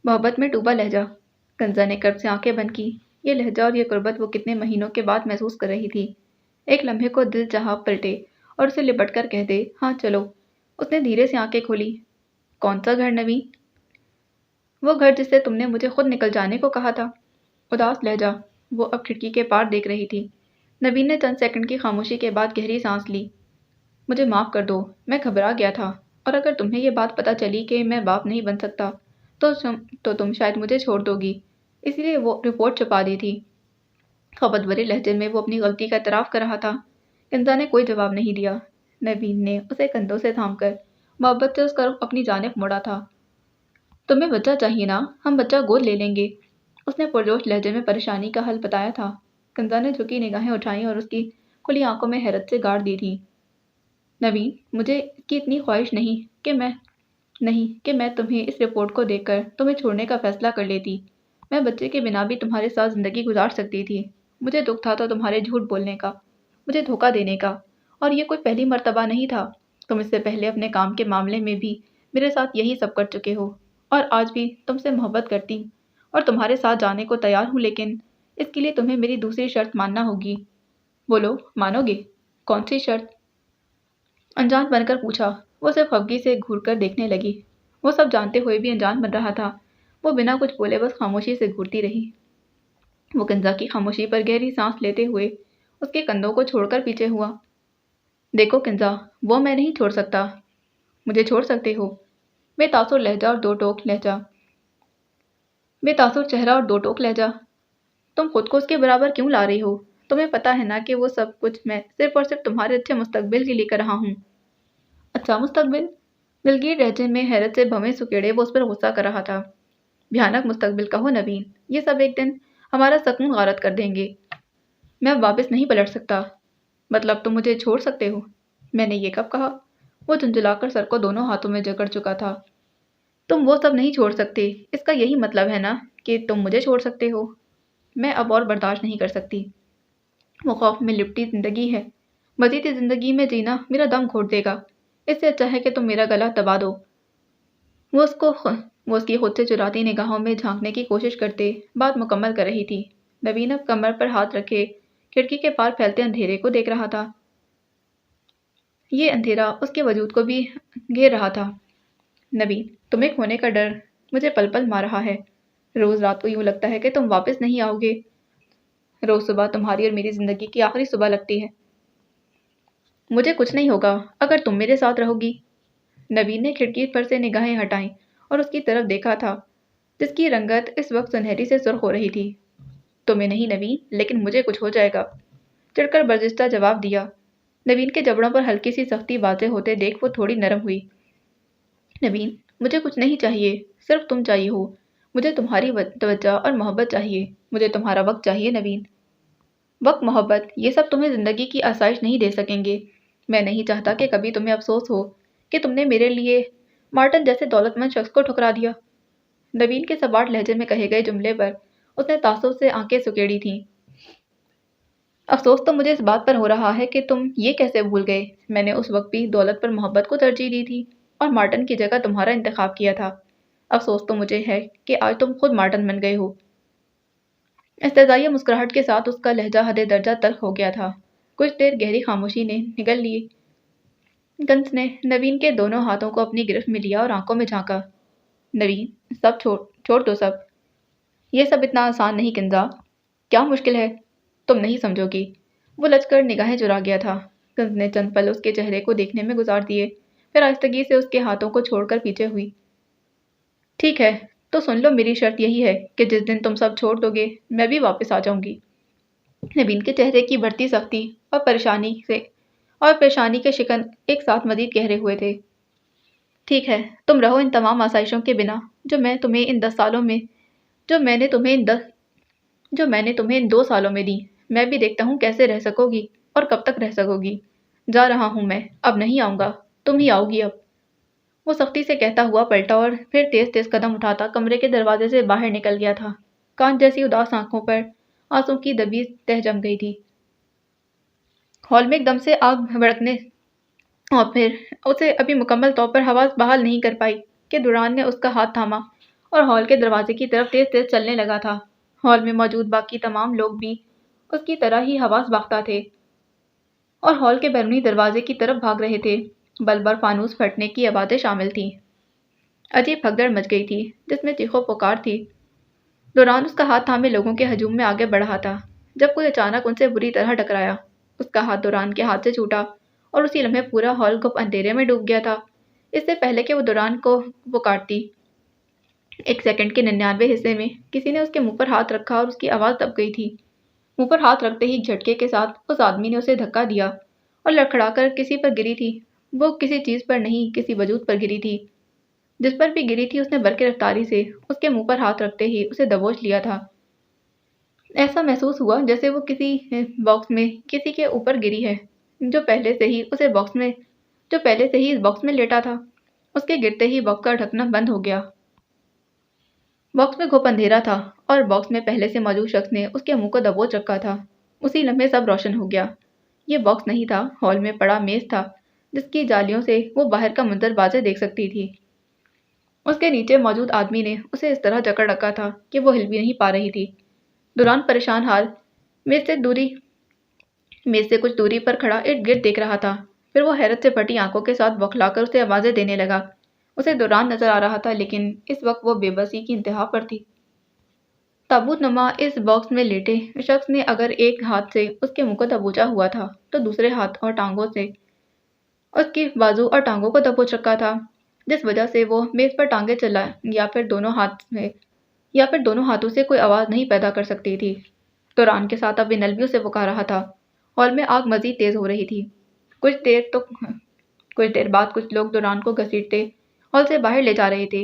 محبت میں ڈوبا لہجہ۔ کنزا نے کرب سے آنکھیں بند کی۔ یہ لہجہ اور یہ قربت وہ کتنے مہینوں کے بعد محسوس کر رہی تھی۔ ایک لمحے کو دل چاہا پلٹے اور اسے لپٹ کر کہہ دے، ہاں چلو۔ اس نے دھیرے سے آنکھیں کھولی۔ کون سا گھر نوین؟ وہ گھر جس سے تم نے مجھے خود نکل جانے کو کہا تھا۔ اداس لہجہ۔ وہ اب کھڑکی کے پار دیکھ رہی تھی۔ نوین نے چند سیکنڈ کی خاموشی کے بعد گہری سانس لی۔ مجھے معاف کر دو، میں گھبرا گیا تھا، اور اگر تمہیں یہ بات پتہ چلی کہ میں باپ نہیں بن سکتا تو تم شاید مجھے چھوڑ دو گی، اسی لیے وہ رپورٹ چھپا دی تھی۔ خبت بھرے لہجے میں وہ اپنی غلطی کا اعتراف کر رہا تھا۔ کنزا نے کوئی جواب نہیں دیا۔ نوین نے اسے کندھوں سے تھام کر محبت سے اس کا رخ اپنی جانب موڑا تھا۔ تمہیں بچہ چاہیے نا، ہم بچہ گود لے لیں گے، اس نے پرجوش لہجے میں پریشانی کا حل بتایا تھا۔ کنزا نے جھکی نگاہیں اٹھائیں اور اس کی کھلی آنکھوں میں حیرت سے گاڑ دی تھی۔ نوین، مجھے اس کی اتنی خواہش نہیں کہ میں تمہیں اس رپورٹ کو دیکھ کر تمہیں چھوڑنے کا فیصلہ کر لیتی۔ میں بچے کے بنا بھی تمہارے ساتھ زندگی گزار سکتی تھی۔ مجھے دکھ تھا تو تمہارے جھوٹ بولنے کا، مجھے دھوکہ دینے کا، اور یہ کوئی پہلی مرتبہ نہیں تھا۔ تم اس سے پہلے اپنے کام کے معاملے میں بھی میرے ساتھ یہی سب کر چکے ہو، اور آج بھی تم سے محبت کرتی ہوں اور تمہارے ساتھ جانے کو تیار ہوں، لیکن اس کے لیے تمہیں میری دوسری شرط ماننا ہوگی۔ بولو، مانو گے؟ کون سی شرط؟ انجان بن کر پوچھا۔ وہ صرف خفگی سے گھور کر دیکھنے لگی۔ وہ سب جانتے ہوئے بھی انجان بن رہا تھا۔ وہ بنا کچھ بولے بس خاموشی سے گھورتی رہی۔ وہ کنزا کی خاموشی پر گہری سانس لیتے ہوئے اس کے کندھوں کو چھوڑ کر پیچھے ہوا۔ دیکھو کنزا، وہ میں نہیں چھوڑ سکتا۔ مجھے چھوڑ سکتے ہو۔ بے تاثر لہجہ اور دو ٹوک لہجہ۔ بے تاثر چہرہ اور دو ٹوک لہجہ۔ تم خود کو اس کے برابر کیوں لا رہی ہو؟ تمہیں پتا ہے نا کہ وہ سب کچھ میں صرف اور صرف تمہارے اچھے مستقبل کے لیے کر رہا ہوں۔ اچھا مستقبل؟ دلگیر لہجے میں حیرت سے بھویں سکیڑے وہ اس پر غصہ کر رہا تھا۔ بھیانک مستقبل کہو نوین، یہ سب ایک دن ہمارا سکون غارت کر دیں گے۔ میں اب واپس نہیں پلٹ سکتا۔ مطلب تم مجھے چھوڑ سکتے ہو؟ میں نے یہ کب کہا؟ وہ جھنجھلا کر سر کو دونوں ہاتھوں میں جکڑ چکا تھا۔ تم وہ سب نہیں چھوڑ سکتے، اس کا یہی مطلب ہے نا کہ تم مجھے چھوڑ سکتے ہو؟ میں اب اور برداشت نہیں کر سکتی۔ وہ خوف میں لپٹی زندگی ہے، مزید اس زندگی میں جینا میرا دم گھوٹ دے گا۔ اس سے اچھا ہے کہ تم میرا گلا دبا دو۔ وہ اس کی خود سے چراتی نگاہوں میں جھانکنے کی کوشش کرتے بات مکمل کر رہی تھی۔ نوین اب کمر پر ہاتھ رکھے کھڑکی کے پار پھیلتے اندھیرے کو دیکھ رہا تھا۔ یہ اندھیرا اس کے وجود کو بھی گھیر رہا تھا۔ نوین، تمہیں کھونے کا ڈر مجھے پل پل مار رہا ہے۔ روز رات کو یوں لگتا ہے کہ تم واپس نہیں آؤ گے۔ روز صبح تمہاری اور میری زندگی کی آخری صبح لگتی ہے۔ مجھے کچھ نہیں ہوگا اگر تم میرے ساتھ رہو گی۔ نوین نے کھڑکی پر سے نگاہیں ہٹائیں اور اس کی طرف دیکھا تھا، جس کی رنگت اس وقت سنہری سے سرخ ہو رہی تھی۔ تمہیں نہیں نوین، لیکن مجھے کچھ ہو جائے گا، چڑھ کر برجستہ جواب دیا۔ نوین کے جبڑوں پر ہلکی سی سختی واضح ہوتے دیکھ وہ تھوڑی نرم ہوئی۔ نوین، مجھے کچھ نہیں چاہیے، صرف تم چاہیے ہو۔ مجھے تمہاری توجہ اور محبت چاہیے، مجھے تمہارا وقت چاہیے نوین۔ وقت، محبت، یہ سب تمہیں زندگی کی آسائش نہیں دے سکیں گے۔ میں نہیں چاہتا کہ کبھی تمہیں افسوس ہو کہ تم نے میرے لیے مارٹن جیسے دولت مند شخص کو ٹھکرا دیا۔ نوین کے سباٹ لہجے میں کہے گئے جملے پر اس نے تعصب سے آنکھیں سکیڑی تھیں۔ افسوس تو مجھے اس بات پر ہو رہا ہے کہ تم یہ کیسے بھول گئے، میں نے اس وقت بھی دولت پر محبت کو ترجیح دی تھی اور مارٹن کی جگہ تمہارا انتخاب کیا تھا۔ افسوس تو مجھے ہے کہ آج تم خود مارٹن بن گئے ہو۔ استحزائیہ مسکراہٹ کے ساتھ اس کا لہجہ حد درجہ تلخ ہو گیا تھا۔ کچھ دیر گہری خاموشی نے نگل لی۔ کنس نے نوین کے دونوں ہاتھوں کو اپنی گرفت میں لیا اور آنکھوں میں جھانکا۔ نوین، سب چھوڑ دو سب۔ یہ سب اتنا آسان نہیں کنزا۔ کیا مشکل ہے؟ تم نہیں سمجھو گی۔ وہ لچ کر نگاہیں چرا گیا تھا۔ کنس نے چند پل اس کے چہرے کو دیکھنے میں گزار دیے، پھر آہستگی سے اس کے ہاتھوں کو چھوڑ کر پیچھے ہوئی۔ ٹھیک ہے، تو سن لو، میری شرط یہی ہے کہ جس دن تم سب چھوڑ دو گے میں بھی واپس آ جاؤں گی۔ نوین کے چہرے کی بڑھتی سختی اور پریشانی کے شکن ایک ساتھ مزید گہرے ہوئے تھے۔ ٹھیک ہے، تم رہو ان تمام آسائشوں کے بنا جو میں نے تمہیں ان 2 سالوں میں دی۔ میں بھی دیکھتا ہوں کیسے رہ سکو گی اور کب تک رہ سکو گی۔ جا رہا ہوں میں، اب نہیں آؤں گا، تم ہی آؤ گی اب۔ وہ سختی سے کہتا ہوا پلٹا اور پھر تیز تیز قدم اٹھاتا کمرے کے دروازے سے باہر نکل گیا تھا۔ کانچ جیسی اداس آنکھوں پر آنسوں کی دبی تہ جم گئی تھی۔ ہال میں ایک دم سے آگ بھڑکنے اور پھر اسے ابھی مکمل طور پر حواس بحال نہیں کر پائی کہ دوران نے اس کا ہاتھ تھاما اور ہال کے دروازے کی طرف تیز تیز چلنے لگا تھا۔ ہال میں موجود باقی تمام لوگ بھی اس کی طرح ہی حواس باختہ تھے اور ہال کے بیرونی دروازے کی طرف بھاگ رہے تھے۔ بلب اور فانوس پھٹنے کی آوازیں شامل تھیں۔ عجیب بھگدڑ مچ گئی تھی جس میں چیخو پکار تھی۔ دوران اس کا ہاتھ تھامے لوگوں کے ہجوم میں آگے بڑھا تھا جب کوئی اچانک ان سے بری طرح ٹکرایا۔ اس کا ہاتھ دوران کے ہاتھ سے چھوٹا اور اسی لمحے پورا ہال گپ اندھیرے میں ڈوب گیا تھا۔ اس سے پہلے کہ وہ دوران کو کاٹتی، 1 سیکنڈ کے 99 حصے میں کسی نے اس کے منہ پر ہاتھ رکھا اور اس کی آواز دب گئی تھی۔ منہ پر ہاتھ رکھتے ہی ایک جھٹکے کے ساتھ اس آدمی نے اسے دھکا دیا اور لڑکھڑا کر کسی پر گری تھی۔ وہ کسی چیز پر نہیں، کسی وجود پر گری تھی۔ جس پر بھی گری تھی اس نے برقی رفتاری سے اس کے منہ پر ہاتھ رکھتے ہی اسے دبوچ لیا تھا۔ ایسا محسوس ہوا جیسے وہ کسی باکس میں کسی کے اوپر گری ہے جو پہلے سے ہی اس باکس میں لیٹا تھا۔ اس کے گرتے ہی باکس کا ڈھکنا بند ہو گیا۔ باکس میں گھپ اندھیرا تھا اور باکس میں پہلے سے موجود شخص نے اس کے منہ کو دبوچ رکھا تھا۔ اسی لمحے سب روشن ہو گیا۔ یہ باکس نہیں تھا، ہال میں پڑا میز تھا جس کی جالیوں سے وہ باہر کا منظر واضح دیکھ سکتی تھی۔ اس کے نیچے موجود آدمی نے اسے اس طرح جکڑ رکھا تھا کہ وہ ہل بھی نہیں پا رہی تھی۔ دوران پریشان حال میز سے کچھ دوری پر کھڑا ارد گرد دیکھ رہا تھا، پھر وہ حیرت سے پھٹی آنکھوں کے ساتھ بوکھلا کر اسے آوازیں دینے لگا۔ اسے دوران نظر آ رہا تھا لیکن اس وقت وہ بے بسی کی انتہا پر تھی۔ تابوت نما اس باکس میں لیٹے شخص نے اگر ایک ہاتھ سے اس کے منہ کو دبوچا ہوا تھا تو دوسرے ہاتھ اور ٹانگوں سے اس کی بازو اور ٹانگوں کو دبوچ رکھا تھا، جس وجہ سے وہ میز پر ٹانگیں چلا یا پھر دونوں ہاتھوں سے کوئی آواز نہیں پیدا کر سکتی تھی۔ دوران کے ساتھ اب بنلبیوں سے پکار رہا تھا۔ ہال میں آگ مزید تیز ہو رہی تھی۔ کچھ دیر بعد کچھ لوگ دوران کو گھسیٹتے ہال سے باہر لے جا رہے تھے۔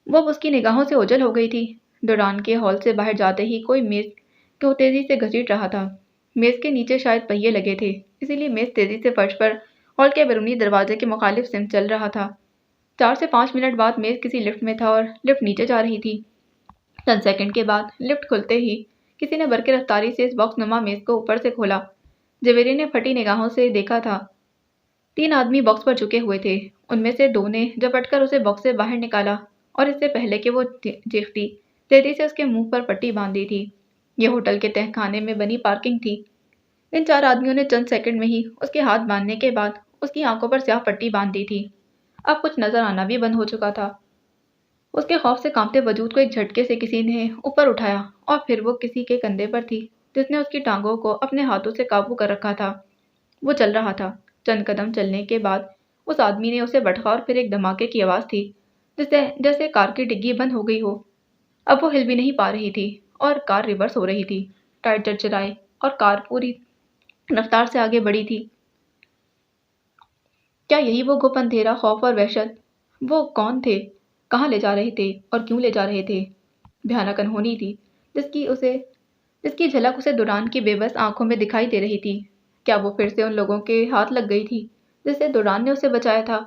وہ اس کی نگاہوں سے اوجھل ہو گئی تھی۔ دوران کے ہال سے باہر جاتے ہی کوئی میز کو تیزی سے گھسیٹ رہا تھا۔ میز کے نیچے شاید پہیے لگے تھے، اسی لیے میز تیزی سے فرش پر ہال کے بیرونی دروازے کے مخالف سمت چل رہا تھا۔ 4 سے 5 منٹ بعد میز کسی لفٹ میں تھا اور لفٹ نیچے جا رہی تھی۔ چند سیکنڈ کے بعد لفٹ کھلتے ہی کسی نے برقی رفتاری سے اس باکس نما میز کو اوپر سے کھولا۔ جویری نے پھٹی نگاہوں سے دیکھا تھا۔ 3 آدمی باکس پر جھکے ہوئے تھے۔ ان میں سے 2 نے جھپٹ کر اسے باکس سے باہر نکالا اور اس سے پہلے کہ وہ چیختی تیزی سے اس کے منہ پر پٹی باندھ دی تھی۔ یہ ہوٹل کے تہ خانے میں بنی پارکنگ تھی۔ ان 4 آدمیوں نے چند سیکنڈ میں ہی اس کے ہاتھ باندھنے کے بعد اس کی آنکھوں پر سیاہ پٹی باندھ دی تھی۔ اب کچھ نظر آنا بھی بند ہو چکا تھا۔ اس کے خوف سے کانپتے وجود کو ایک جھٹکے سے کسی نے اوپر اٹھایا اور پھر وہ کسی کے کندھے پر تھی جس نے اس کی ٹانگوں کو اپنے ہاتھوں سے قابو کر رکھا تھا۔ وہ چل رہا تھا۔ چند قدم چلنے کے بعد اس آدمی نے اسے بٹھا اور پھر ایک دھماکے کی آواز تھی جیسے کار کی ڈگی بند ہو گئی ہو۔ اب وہ ہل بھی نہیں پا رہی تھی اور کار ریورس ہو رہی تھی۔ ٹائر چرچرائے اور کار پوری رفتار سے آگے بڑھی تھی۔ کیا یہی وہ گھپ اندھیرا، خوف اور وحشت؟ وہ کون تھے؟ کہاں لے جا رہے تھے اور کیوں لے جا رہے تھے؟ بھیانک انہونی تھی جس کی جھلک اسے دوران کی بے بس آنکھوں میں دکھائی دے رہی تھی۔ کیا وہ پھر سے ان لوگوں کے ہاتھ لگ گئی تھی جس سے دوران نے اسے بچایا تھا؟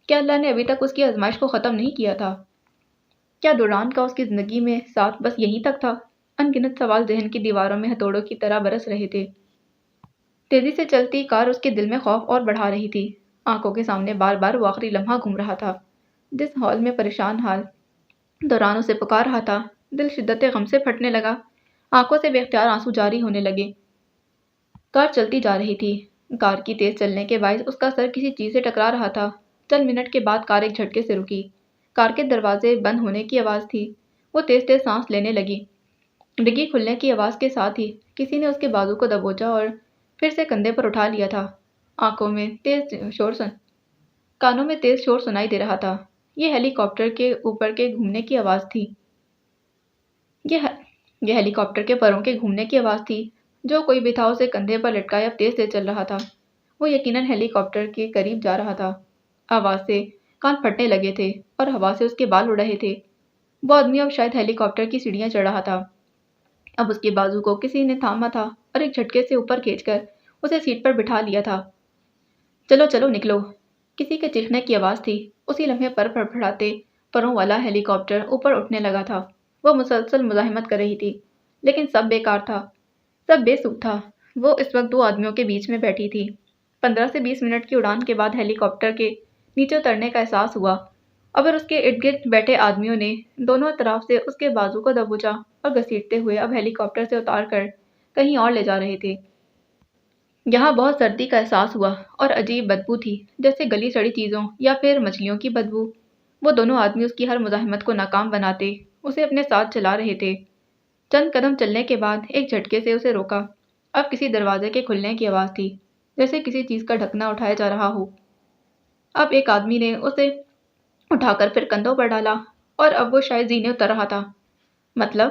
کیا اللہ نے ابھی تک اس کی آزمائش کو ختم نہیں کیا تھا؟ کیا دوران کا اس کی زندگی میں ساتھ بس یہیں تک تھا؟ ان گنت سوال ذہن کی دیواروں میں ہتھوڑوں کی طرح برس رہے تھے۔ تیزی سے چلتی کار اس کے دل میں خوف اور بڑھا رہی تھی۔ آنکھوں کے سامنے بار بار وہ آخری لمحہ گھوم رہا تھا جس ہال میں پریشان حال دوران اسے پکار رہا تھا۔ دل شدت غم سے پھٹنے لگا، آنکھوں سے بے اختیار آنسو جاری ہونے لگے۔ کار چلتی جا رہی تھی۔ کار کی تیز چلنے کے باعث اس کا سر کسی چیز سے ٹکرا رہا تھا۔ چند منٹ کے بعد کار ایک جھٹکے سے رکی۔ کار کے دروازے بند ہونے کی آواز تھی۔ وہ تیز تیز سانس لینے لگی۔ ڈگی کھلنے کی آواز کے ساتھ ہی کسی نے اس کے بازو کو دبوچا اور پھر سے کندھے پر اٹھا لیا تھا۔ کانوں میں تیز شور سنائی دے رہا تھا۔ یہ ہیلی کاپٹر کے اوپر کے گھومنے کی آواز تھی۔ یہ ہیلی کاپٹر کے پروں کے گھومنے کی آواز تھی۔ جو کوئی بھی تھا اسے کندھے پر لٹکائے اب تیز تیز چل رہا تھا۔ وہ یقیناً ہیلی کاپٹر کے قریب جا رہا تھا۔ آواز سے کان پھٹنے لگے تھے اور ہوا سے اس کے بال اڑ رہے تھے۔ وہ آدمی اب شاید ہیلی کاپٹر کی سیڑھیاں چڑھ رہا تھا۔ اب اس کے بازو کو کسی نے تھاما تھا اور ایک جھٹکے سے اوپر کھینچ کر اسے سیٹ پر بٹھا لیا تھا۔ چلو چلو نکلو، کسی کے چیخنے کی آواز تھی۔ اسی لمحے پر پھڑپھڑاتے پروں والا ہیلی کاپٹر اوپر اٹھنے لگا تھا۔ وہ مسلسل مزاحمت کر رہی تھی لیکن سب بیکار تھا، سب بے سود تھا۔ وہ اس وقت دو آدمیوں کے بیچ میں بیٹھی تھی۔ 15 سے 20 منٹ کی اڑان کے بعد ہیلی کاپٹر کے نیچے اترنے کا احساس ہوا اور اس کے ارد گرد بیٹھے آدمیوں نے دونوں طرف سے اس کے بازو کو دبوچا اور گھسیٹتے ہوئے اب ہیلی کاپٹر سے اتار کر کہیں اور لے جا رہے تھے۔ یہاں بہت سردی کا احساس ہوا اور عجیب بدبو تھی جیسے گلی سڑی چیزوں یا پھر مچھلیوں کی بدبو۔ وہ دونوں آدمی اس کی ہر مزاحمت کو ناکام بناتے اسے اپنے ساتھ چلا رہے تھے۔ چند قدم چلنے کے بعد ایک جھٹکے سے اسے روکا۔ اب کسی دروازے کے کھلنے کی آواز تھی جیسے کسی چیز کا ڈھکنا اٹھایا جا رہا ہو۔ اب ایک آدمی نے اسے اٹھا کر پھر کندھوں پر ڈالا اور اب وہ شاید زینے اتر رہا تھا۔ مطلب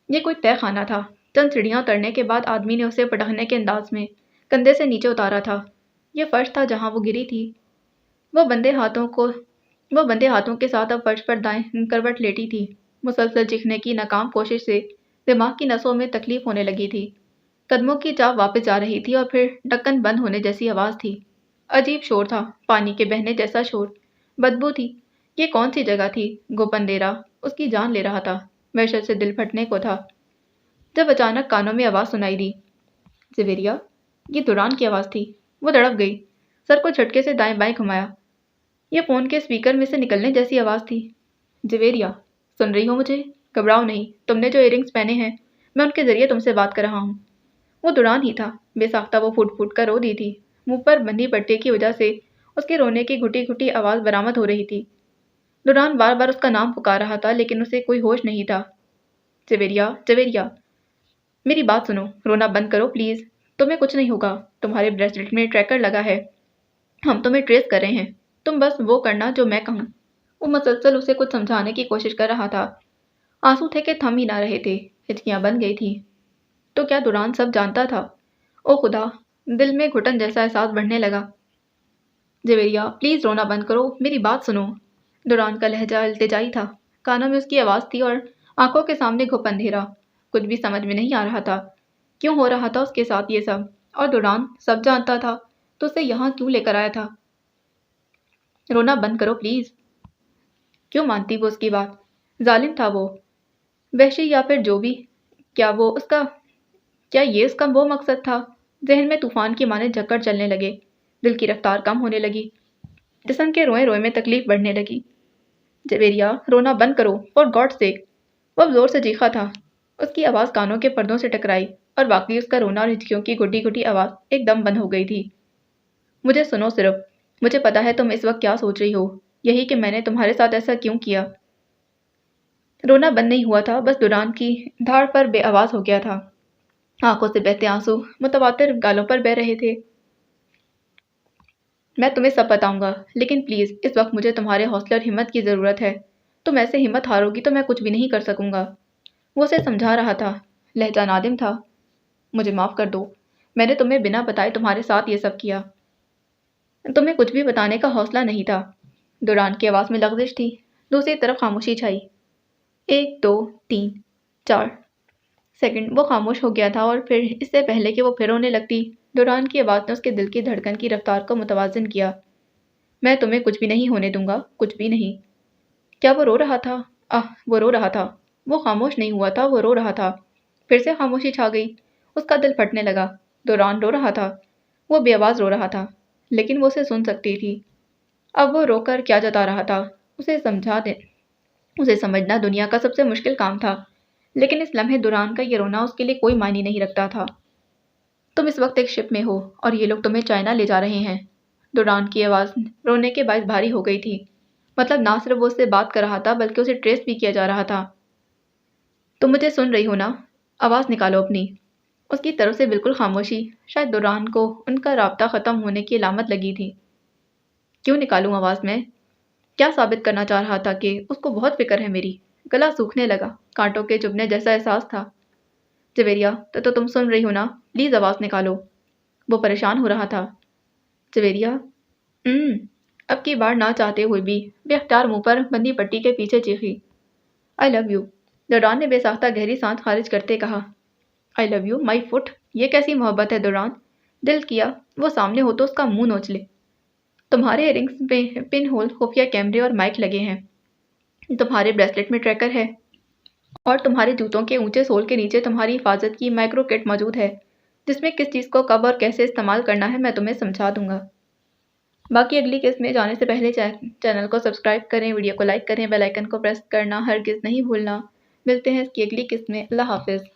یہ کوئی تہہ خانہ تھا۔ چند سیڑھیاں اترنے کے بعد آدمی نے اسے پٹخنے کے انداز میں کندھے سے نیچے اتارا تھا۔ یہ فرش تھا جہاں وہ گری تھی۔ وہ بندے ہاتھوں کے ساتھ اب فرش پر دائیں کروٹ لیٹی تھی۔ مسلسل چیخنے کی ناکام کوشش سے دماغ کی نسوں میں تکلیف ہونے لگی تھی۔ قدموں کی چاپ واپس جا رہی تھی اور پھر ڈھکن بند ہونے جیسی آواز تھی۔ عجیب شور تھا، پانی کے بہنے جیسا شور، بدبو تھی۔ یہ کون سی جگہ تھی؟ گوپن اندھیرا اس کی جان لے رہا تھا۔ وحشت سے دل پھٹنے کو تھا جب اچانک کانوں میں آواز سنائی دی، زبیریہ! یہ دوران کی آواز تھی۔ وہ تڑپ گئی، سر کو جھٹکے سے دائیں بائیں گھمایا۔ یہ فون کے اسپیکر میں سے نکلنے جیسی آواز تھی۔ زبیریہ، سن رہی ہو مجھے؟ گھبراؤ نہیں، تم نے جو ایئر رنگز پہنے ہیں میں ان کے ذریعے تم سے بات کر رہا ہوں۔ وہ دوران ہی تھا۔ بے ساختہ وہ پھوٹ پھوٹ کر رو دی تھی۔ منہ پر بندھی پٹی کی وجہ سے اس کے رونے کی گھٹی گھٹی آواز برآمد ہو رہی تھی۔ دوران بار بار اس کا نام پکار رہا تھا لیکن اسے کوئی ہوش نہیں تھا۔ زبیریہ، زبیریہ، میری بات سنو، رونا بند کرو پلیز۔ تمہیں کچھ نہیں ہوگا، تمہارے بریسلیٹ میں ٹریکر لگا ہے، ہم تمہیں ٹریس کر رہے ہیں، تم بس وہ کرنا جو میں کہوں۔ وہ مسلسل اسے کچھ سمجھانے کی کوشش کر رہا تھا۔ آنسو تھے کہ تھم ہی نہ رہے تھے، ہچکیاں بن گئی تھی۔ تو کیا دوران سب جانتا تھا؟ او خدا! دل میں گھٹن جیسا احساس بڑھنے لگا۔ زبیریہ پلیز رونا بند کرو، میری بات سنو۔ دوران کا لہجہ التجائی تھا، کانوں میں اس کی آواز تھی اور آنکھوں کے سامنے گھپ اندھیرا۔ کچھ بھی سمجھ میں نہیں آ رہا تھا، کیوں ہو رہا تھا اس کے ساتھ یہ سب؟ اور دوران سب جانتا تھا تو اسے یہاں کیوں لے کر آیا تھا؟ رونا بند کرو پلیز۔ کیوں مانتی وہ اس کی بات؟ ظالم تھا وہ، وحشی یا پھر جو بھی۔ کیا یہ اس کا وہ مقصد تھا؟ ذہن میں طوفان کی مانند جھکڑ چلنے لگے، دل کی رفتار کم ہونے لگی، جسم کے روئے روئے میں تکلیف بڑھنے لگی۔ زبیریہ رونا بند کرو فار گاڈ سیک۔ وہ اب زور سے چیخا تھا۔ اس کی آواز کانوں کے پردوں سے ٹکرائی اور باقی اس کا رونا اور ہچکیوں کی گھٹی گھٹی آواز ایک دم بند ہو گئی تھی۔ مجھے سنو صرف، مجھے پتا ہے تم اس وقت کیا سوچ رہی ہو، یہی کہ میں نے تمہارے ساتھ ایسا کیوں کیا۔ رونا بند نہیں ہوا تھا، بس دوران کی دھاڑ پر بے آواز ہو گیا تھا۔ آنکھوں سے بہتے آنسو متواتر گالوں پر بہہ رہے تھے۔ میں تمہیں سب بتاؤں گا، لیکن پلیز اس وقت مجھے تمہارے حوصلے اور ہمت کی ضرورت ہے۔ تم ایسے ہمت ہارو گی تو میں کچھ بھی نہیں کر سکوں گا۔ وہ اسے سمجھا رہا تھا، لہجہ نادم تھا۔ مجھے معاف کر دو، میں نے تمہیں بنا بتائے تمہارے ساتھ یہ سب کیا۔ تمہیں کچھ بھی بتانے کا حوصلہ نہیں تھا۔ دوران کی آواز میں لغزش تھی۔ دوسری طرف خاموشی چھائی۔ 1 2 3 4 سیکنڈ وہ خاموش ہو گیا تھا اور پھر اس سے پہلے کہ وہ پھر رونے لگتی، دوران کی آواز نے اس کے دل کی دھڑکن کی رفتار کو متوازن کیا۔ میں تمہیں کچھ بھی نہیں ہونے دوں گا، کچھ بھی نہیں۔ کیا وہ رو رہا تھا؟ وہ رو رہا تھا۔ وہ خاموش نہیں ہوا تھا، وہ رو رہا تھا۔ پھر سے خاموشی چھا گئی۔ اس کا دل پھٹنے لگا۔ دوران رو رہا تھا۔ وہ بے آواز رو رہا تھا، لیکن وہ اسے سن سکتی تھی۔ اب وہ رو کر کیا جتا رہا تھا؟ اسے سمجھنا دنیا کا سب سے مشکل کام تھا، لیکن اس لمحے دوران کا یہ رونا اس کے لیے کوئی معنی نہیں رکھتا تھا۔ تم اس وقت ایک شپ میں ہو اور یہ لوگ تمہیں چائنا لے جا رہے ہیں۔ دوران کی آواز رونے کے باعث بھاری ہو گئی تھی۔ مطلب نہ صرف وہ اس سے بات کر رہا تھا بلکہ اسے ٹریس بھی کیا جا رہا تھا۔ تم مجھے سن رہی ہو نا؟ آواز نکالو اپنی۔ اس کی طرف سے بالکل خاموشی۔ شاید دوران کو ان کا رابطہ ختم ہونے کی علامت لگی تھی۔ کیوں نکالوں آواز میں؟ کیا ثابت کرنا چاہ رہا تھا کہ اس کو بہت فکر ہے میری؟ گلا سوکھنے لگا، کانٹوں کے چبھنے جیسا احساس تھا۔ جویریہ، تو تم سن رہی ہو نا؟ پلیز آواز نکالو۔ وہ پریشان ہو رہا تھا۔ جویریہ، اب کی بار نہ چاہتے ہوئے بھی بے اختیار منہ پر بندی پٹی کے پیچھے چیخی۔ آئی لو یو، دوران نے بے ساختہ گہری سانس خارج کرتے کہا۔ آئی لو یو مائی فٹ، یہ کیسی محبت ہے دوران؟ دل کیا وہ سامنے ہو تو اس کا منہ نوچ لے۔ تمہارے رنگز میں پن ہول خفیہ کیمرے اور مائک لگے ہیں، تمہارے بریسلٹ میں ٹریکر ہے، اور تمہارے جوتوں کے اونچے سول کے نیچے تمہاری حفاظت کی مائکرو کٹ موجود ہے، جس میں کس چیز کو کب اور کیسے استعمال کرنا ہے میں تمہیں سمجھا دوں گا۔ باقی اگلی قسط میں جانے سے پہلے چینل کو سبسکرائب کریں، ویڈیو کو لائک کریں، بیل آئیکن کو پریس کرنا ہرگز نہیں بھولنا۔ ملتے ہیں اس کی اگلی قسط میں۔ اللہ حافظ۔